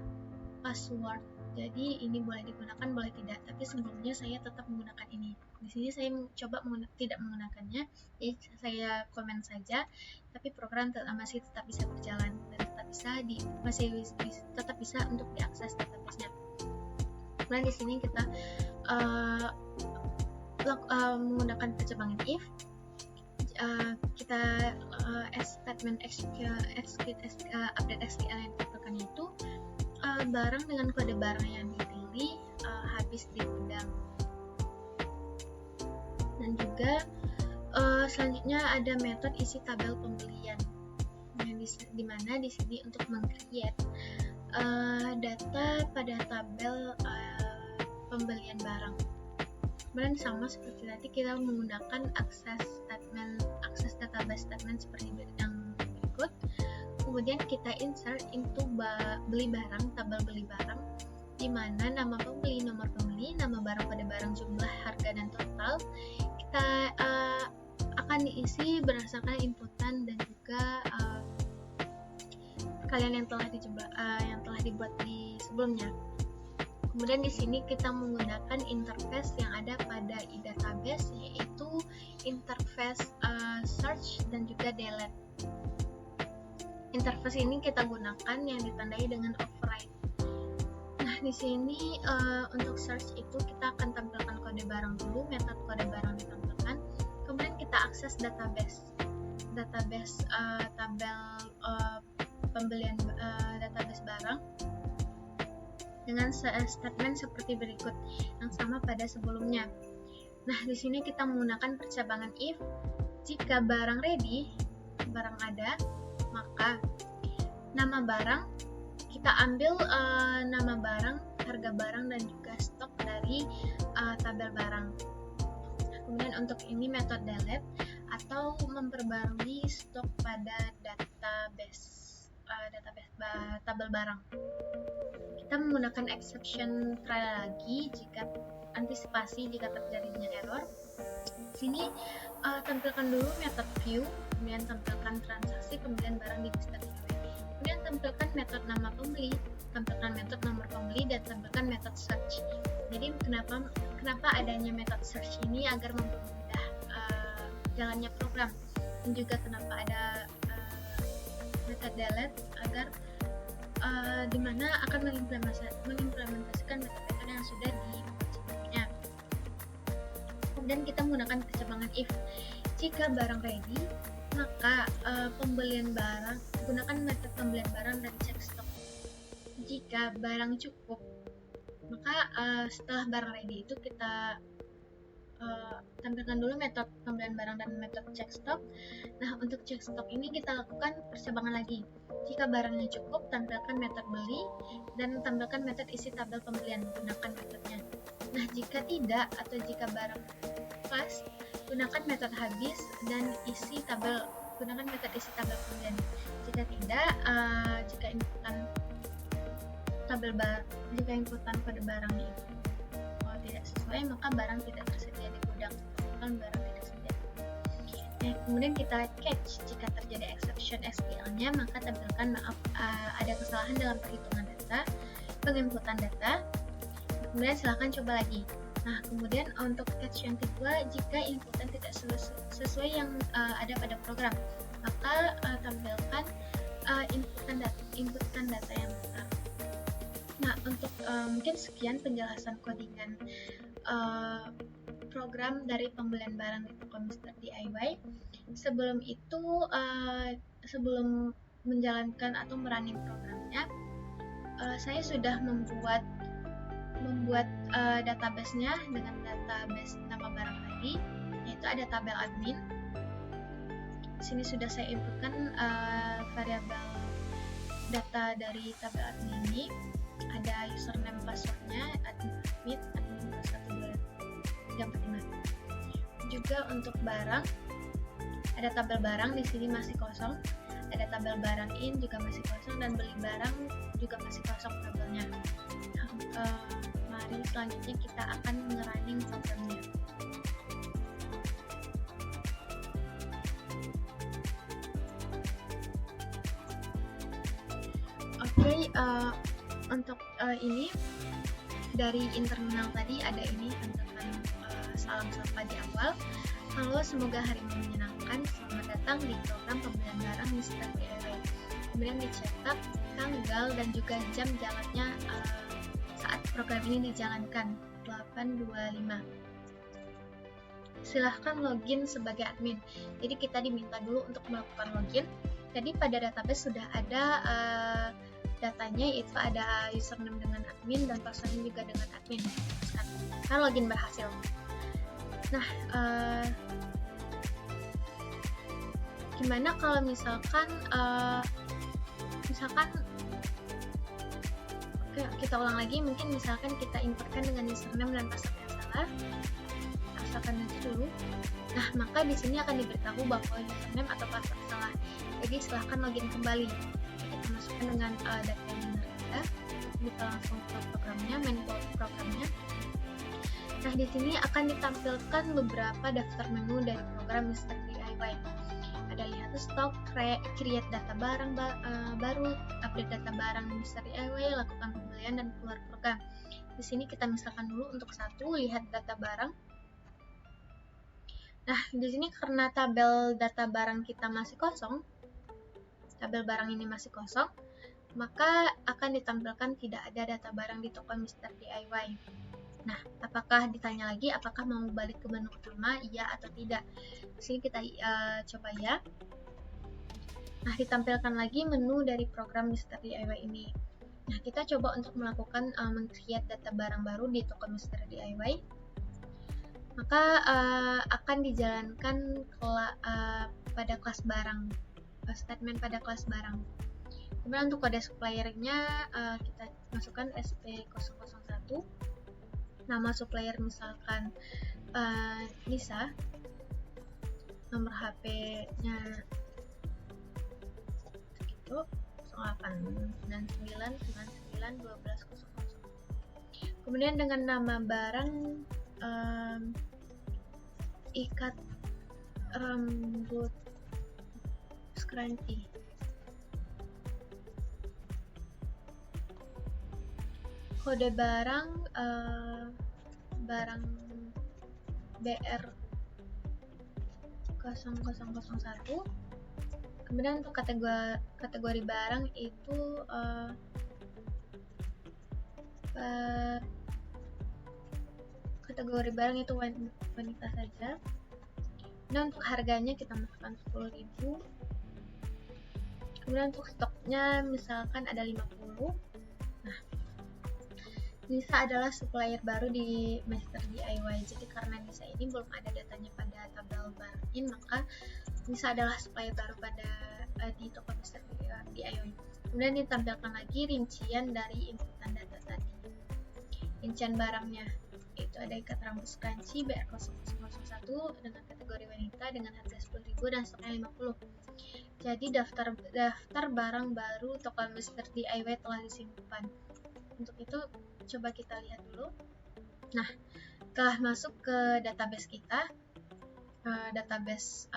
password. Jadi ini boleh digunakan, boleh tidak. Tapi sebelumnya saya tetap menggunakan ini. Di sini saya coba tidak menggunakannya, jadi saya komen saja. Tapi program masih tetap bisa berjalan dan tetap bisa untuk diakses database-nya. Kemudian di sini kita menggunakan percabangan if. kita statement update SQL yang ditekan itu barang dengan kode barang yang dipilih habis di gudang. Dan juga selanjutnya ada metode isi tabel pembelian, yang dimana di sini untuk meng-create data pada tabel pembelian barang. Kemudian sama seperti tadi, kita menggunakan akses database statement seperti yang berikut. Kemudian kita insert into beli barang, tabel beli barang, di mana nama pembeli, nomor pembeli, nama barang pada barang, jumlah, harga, dan total kita akan diisi berdasarkan inputan dan juga kalian yang telah dibuat di sebelumnya. Kemudian di sini kita menggunakan interface yang ada pada e-database, yaitu interface search dan juga delete. Interface ini kita gunakan yang ditandai dengan override. Nah, di sini untuk search itu kita akan tampilkan kode barang dulu, metode kode barang ditampilkan. Kemudian kita akses database tabel pembelian database barang dengan statement seperti berikut yang sama pada sebelumnya. Nah, di sini kita menggunakan percabangan if. Jika barang ready, barang ada, maka nama barang kita ambil nama barang, harga barang, dan juga stok dari tabel barang. Kemudian untuk ini metode delete atau memperbarui stok pada database tabel barang. Kita menggunakan exception trial lagi jika antisipasi jika terjadinya error. Di sini tampilkan dulu metode view, kemudian tampilkan transaksi, kemudian barang di list dari kemudian tampilkan metode nama pembeli, tampilkan metode nomor pembeli, dan tampilkan metode search. Jadi kenapa adanya metode search ini agar mempermudah jalannya program, dan juga kenapa ada metode delete agar dimana akan mengimplementasikan metode-metode yang sudah dibuat sebelumnya. Kemudian kita menggunakan percabangan if. Jika barang ready, maka gunakan metode pembelian barang dan cek stok. Jika barang cukup, maka setelah barang ready itu kita tampilkan dulu metode pembelian barang dan metode cek stok. Nah, untuk cek stok ini kita lakukan percabangan lagi. Jika barangnya cukup, tampilkan metode beli dan tampilkan metode isi tabel pembelian, gunakan metodenya. Nah, jika tidak atau jika barang pas, gunakan metode habis dan gunakan metode isi tabel pembelian. Jika tidak, jika inputan kode barangnya itu tidak sesuai, maka barang tidak tersedia di gudang. Barang tidak tersedia. Nah, kemudian kita catch jika terjadi exception SQL-nya, maka tampilkan ada kesalahan dalam perhitungan data, penginputan data. Kemudian silahkan coba lagi. Nah, kemudian untuk catch yang kedua, jika inputan tidak sesuai yang ada pada program, maka tampilkan inputan data yang benar. Nah, untuk mungkin sekian penjelasan codingan program dari pembelian barang di toko Mr. DIY. Sebelum itu, sebelum menjalankan atau merunning programnya, saya sudah membuat database-nya dengan database nama barang tadi, yaitu ada tabel admin. Di sini sudah saya inputkan variabel data dari tabel admin ini. Ada username passwordnya, admin 12345. Juga untuk barang, ada tabel barang di sini masih kosong, ada tabel barang in juga masih kosong, dan beli barang juga masih kosong tabelnya. Mari selanjutnya kita akan nge-running programnya. Oke, untuk ini dari internal tadi ada ini tentang salam sapa di awal. Halo, semoga hari ini menyenangkan. Selamat datang di program pembelian barang Mr. DIY. Kemudian dicetak tanggal dan juga jam jalannya saat program ini dijalankan, 8.25. silahkan login sebagai admin. Jadi kita diminta dulu untuk melakukan login. Jadi pada database sudah ada datanya, yaitu ada username dengan admin dan passwordnya juga dengan admin. Kan login berhasil. Nah, gimana kalau misalkan kita ulang lagi, mungkin misalkan kita inputkan dengan username dan password yang salah. Asalkan nanti dulu. Nah, maka di sini akan diberitahu bahwa username atau password salah. Jadi silahkan login kembali. Kita masukkan dengan data yang benar kita. Kita langsung ke programnya, main programnya. Nah, di sini akan ditampilkan beberapa daftar menu dari program Mr. DIY. Ada lihat stok, create data barang baru, update data barang Mr. DIY, lakukan pembelian dan keluar program. Di sini kita misalkan dulu untuk satu, lihat data barang. Nah, di sini karena tabel data barang kita masih kosong, tabel barang ini masih kosong, maka akan ditampilkan tidak ada data barang di toko Mr. DIY. Nah, apakah ditanya lagi apakah mau balik ke menu utama, iya atau tidak? Di sini kita coba ya. Nah, ditampilkan lagi menu dari program Mr. DIY ini. Nah, kita coba untuk melakukan meng-create data barang baru di toko Mr. DIY. Maka akan dijalankan pada kelas barang, statement pada kelas barang. Kemudian untuk kode suppliernya kita masukkan SP001. Nama supplier misalkan Nisa, nomor HP-nya itu 0899991200. Kemudian dengan nama barang ikat rambut scrunchie. Kode barang barang BR 0001. Kemudian untuk kategori barang itu kategori barang itu wanita saja. Nah, untuk harganya kita masukkan 10.000. Kemudian untuk stoknya misalkan ada 50. Nah, Nisa adalah supplier baru di Mr. DIY. Jadi karena Nisa ini belum ada datanya pada tabel barangin, maka Nisa adalah supplier baru pada di toko Mr. DIY. Kemudian ditampilkan lagi rincian dari inputan data tadi. Rincian barangnya itu ada ikat rambut scrunchie BR0001 dengan kategori wanita dengan harga 10.000 dan stoknya 50. Jadi daftar barang baru toko Mr. DIY telah disimpan. Untuk itu coba kita lihat dulu. Nah, telah masuk ke database kita, database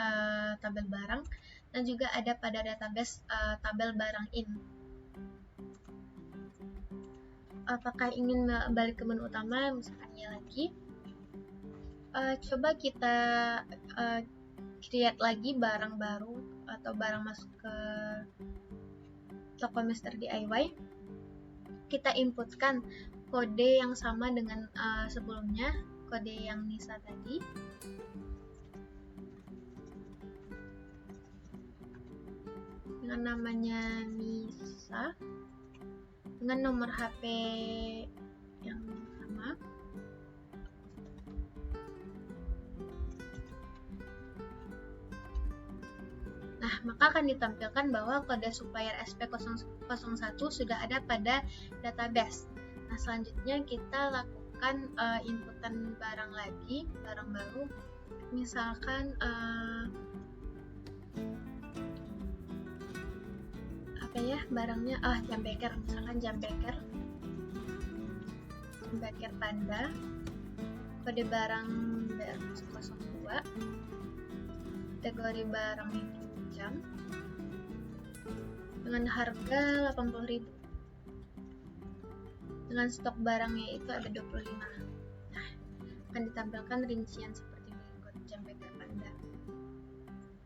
tabel barang, dan juga ada pada database tabel barang in. Apakah ingin balik ke menu utama? Misalkan ya lagi. Coba kita create lagi barang baru atau barang masuk ke toko Mr. DIY. Kita inputkan kode yang sama dengan sebelumnya, kode yang Nisa tadi. Dengan namanya Nisa, dengan nomor HP yang sama. Nah, maka akan ditampilkan bahwa kode supplier SP001 sudah ada pada database. Nah, selanjutnya kita lakukan inputan barang lagi, barang baru. Misalkan barangnya jam beker, misalkan jam beker panda, kode barang BR002, kategori barang itu jam dengan harga 80.000, dengan stok barangnya itu ada 25. Nah, akan ditampilkan rincian seperti berikut: jam beker panda,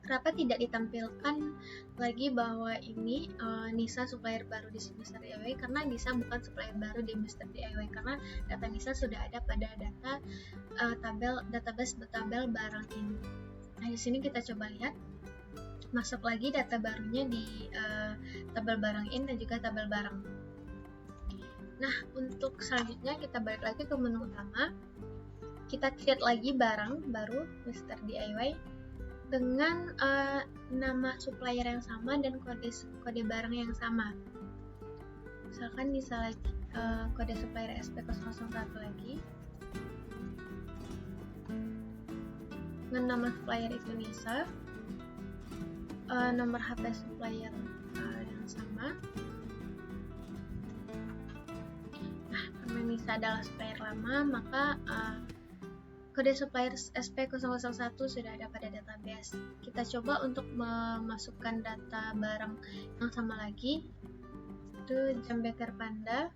Kenapa tidak ditampilkan lagi bahwa ini Nisa supplier baru di Mr. DIY? Karena Nisa bukan supplier baru di Mr. DIY, karena data Nisa sudah ada pada data database tabel barang ini. Nah, di sini kita coba lihat, masuk lagi data barunya di tabel barang in dan juga tabel barang. Nah, untuk selanjutnya kita balik lagi ke menu utama. Kita create lagi barang baru Mr. DIY dengan nama supplier yang sama dan kode barang yang sama. Misalkan Nisa lagi kode supplier SP001 lagi dengan nama supplier itu Nisa, nomor HP supplier yang sama. Nah, karena Nisa adalah supplier lama, maka kode supplier SP001 sudah ada pada database. Kita coba untuk memasukkan data barang yang sama lagi. Itu jam beker Panda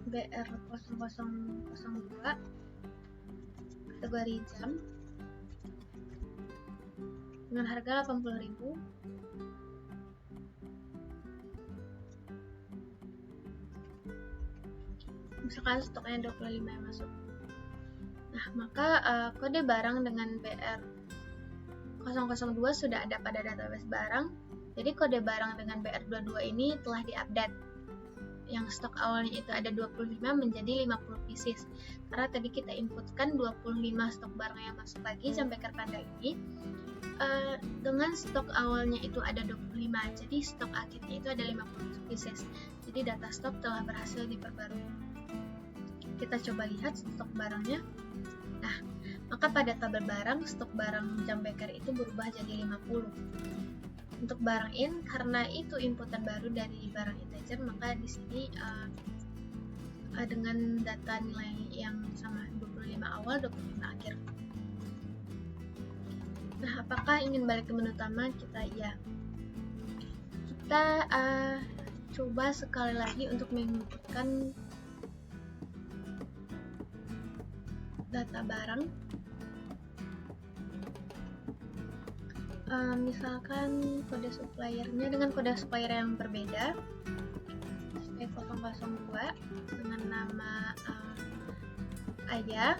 BR0002, kategori jam, dengan harga 80.000. Misalkan stoknya 25 yang masuk. Nah, maka kode barang dengan BR002 sudah ada pada database barang. Jadi kode barang dengan BR22 ini telah diupdate. Yang stok awalnya itu ada 25 menjadi 50 pieces. Karena tadi kita inputkan 25 stok barang yang masuk lagi jam beker Panda ini. Dengan stok awalnya itu ada 25, jadi stok akhirnya itu ada 50 pieces. Jadi data stok telah berhasil diperbarui. Kita coba lihat stok barangnya. Nah, maka pada tabel barang, stok barang jam beker itu berubah jadi 50. Untuk barang in, karena itu inputan baru dari barang integer, maka di sini dengan data nilai yang sama, 25 awal, 25 akhir. Nah, apakah ingin balik ke menu utama? Kita coba sekali lagi untuk menginputkan data barang. Misalkan kode suppliernya dengan kode supplier yang berbeda, SP002 dengan nama Aya,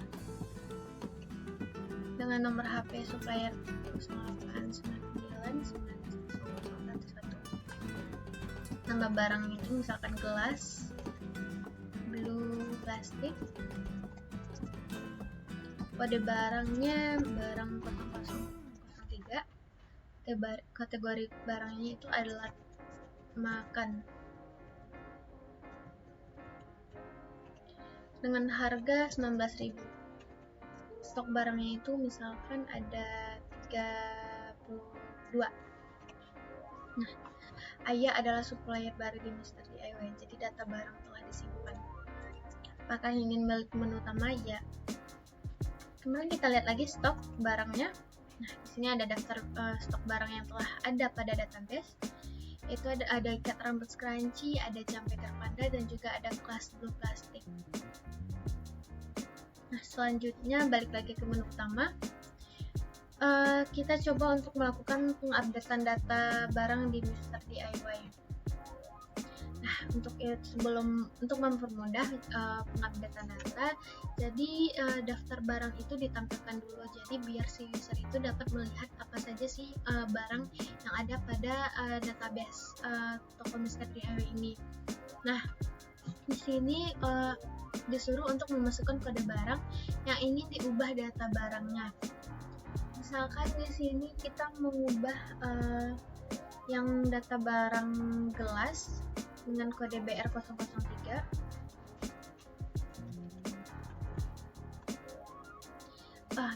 dengan nomor HP supplier 08999101. Nama barang itu misalkan gelas, blue plastik. Kode barangnya barang 0003. Kategori barangnya itu adalah makan. Dengan harga 19.000. Stok barangnya itu misalkan ada 32. Nah, Aya adalah supplier baru di Mr. DIY, jadi data barang telah disimpan. Apakah ingin balik ke menu utama? Ya. Kemudian kita lihat lagi stok barangnya. Nah, di sini ada daftar stok barang yang telah ada pada database. Itu ada ikat rambut scrunchie, ada jam beker Panda, dan juga ada kelas blue plastik. Nah, selanjutnya balik lagi ke menu utama. Kita coba untuk melakukan pengupdatean data barang di Mr. DIY. Nah, untuk mempermudah pengupdatean data, jadi daftar barang itu ditampilkan dulu. Jadi biar si user itu dapat melihat apa saja sih barang yang ada pada database toko Mr. DIY ini. Nah, di sini disuruh untuk memasukkan kode barang yang ingin diubah data barangnya. Misalkan di sini kita mengubah yang data barang gelas dengan kode BR003.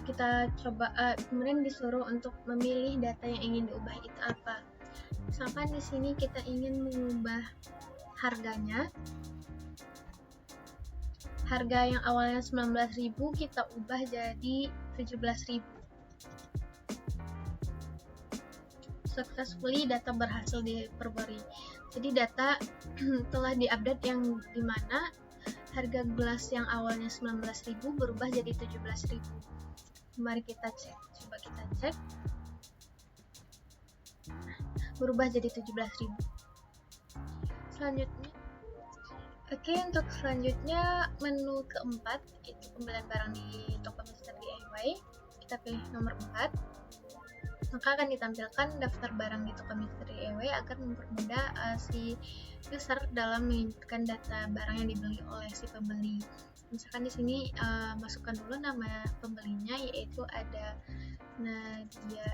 Kita coba kemudian disuruh untuk memilih data yang ingin diubah itu apa. Misalkan di sini kita ingin mengubah harganya. Harga yang awalnya 19.000 kita ubah jadi 17.000. Successfully data berhasil diperbarui. Jadi data telah diupdate yang dimana harga gelas yang awalnya 19.000 berubah jadi 17.000. Mari kita cek. Coba kita cek. berubah jadi 17.000. Selanjutnya, untuk selanjutnya menu keempat, itu pembelian barang di toko Mister DIY. Kita pilih nomor 4. Maka akan ditampilkan daftar barang di toko Mister DIY agar mempermudah si user dalam menginputkan data barang yang dibeli oleh si pembeli. Misalkan di sini masukkan dulu nama pembelinya, yaitu ada Nadia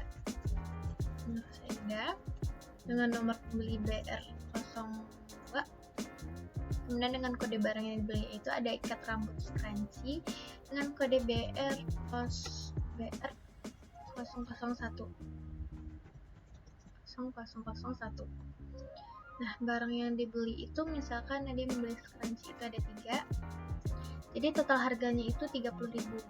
Nursaida dengan nomor pembeli BR02. Kemudian dengan kode barang yang dibeli itu ada ikat rambut scrunchie dengan kode BR 001. Nah, barang yang dibeli itu misalkan dia membeli scrunchie itu ada 3. Jadi total harganya itu 30.000.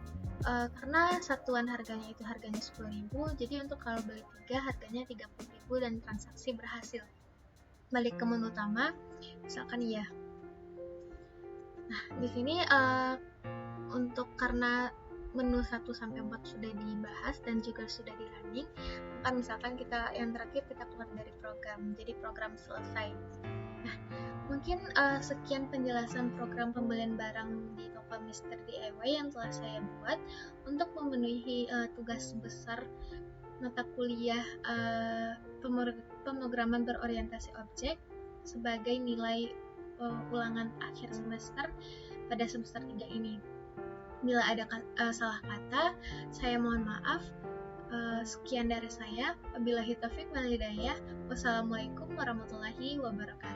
Karena satuan harganya itu harganya 10.000, jadi untuk kalau beli 3 harganya 30.000 dan transaksi berhasil. Balik ke menu utama, misalkan iya. Nah, di sini karena menu 1 sampai 4 sudah dibahas dan juga sudah di running, maka misalkan kita yang terakhir kita keluar dari program, jadi program selesai. Nah, mungkin sekian penjelasan program pembelian barang di toko Mister DIY yang telah saya buat untuk memenuhi tugas besar mata kuliah pemrograman berorientasi objek sebagai nilai ulangan akhir semester pada semester 3 ini. Bila ada salah kata, saya mohon maaf. Sekian dari saya. Wabillahi taufiq wal hidayah. Wassalamualaikum warahmatullahi wabarakatuh.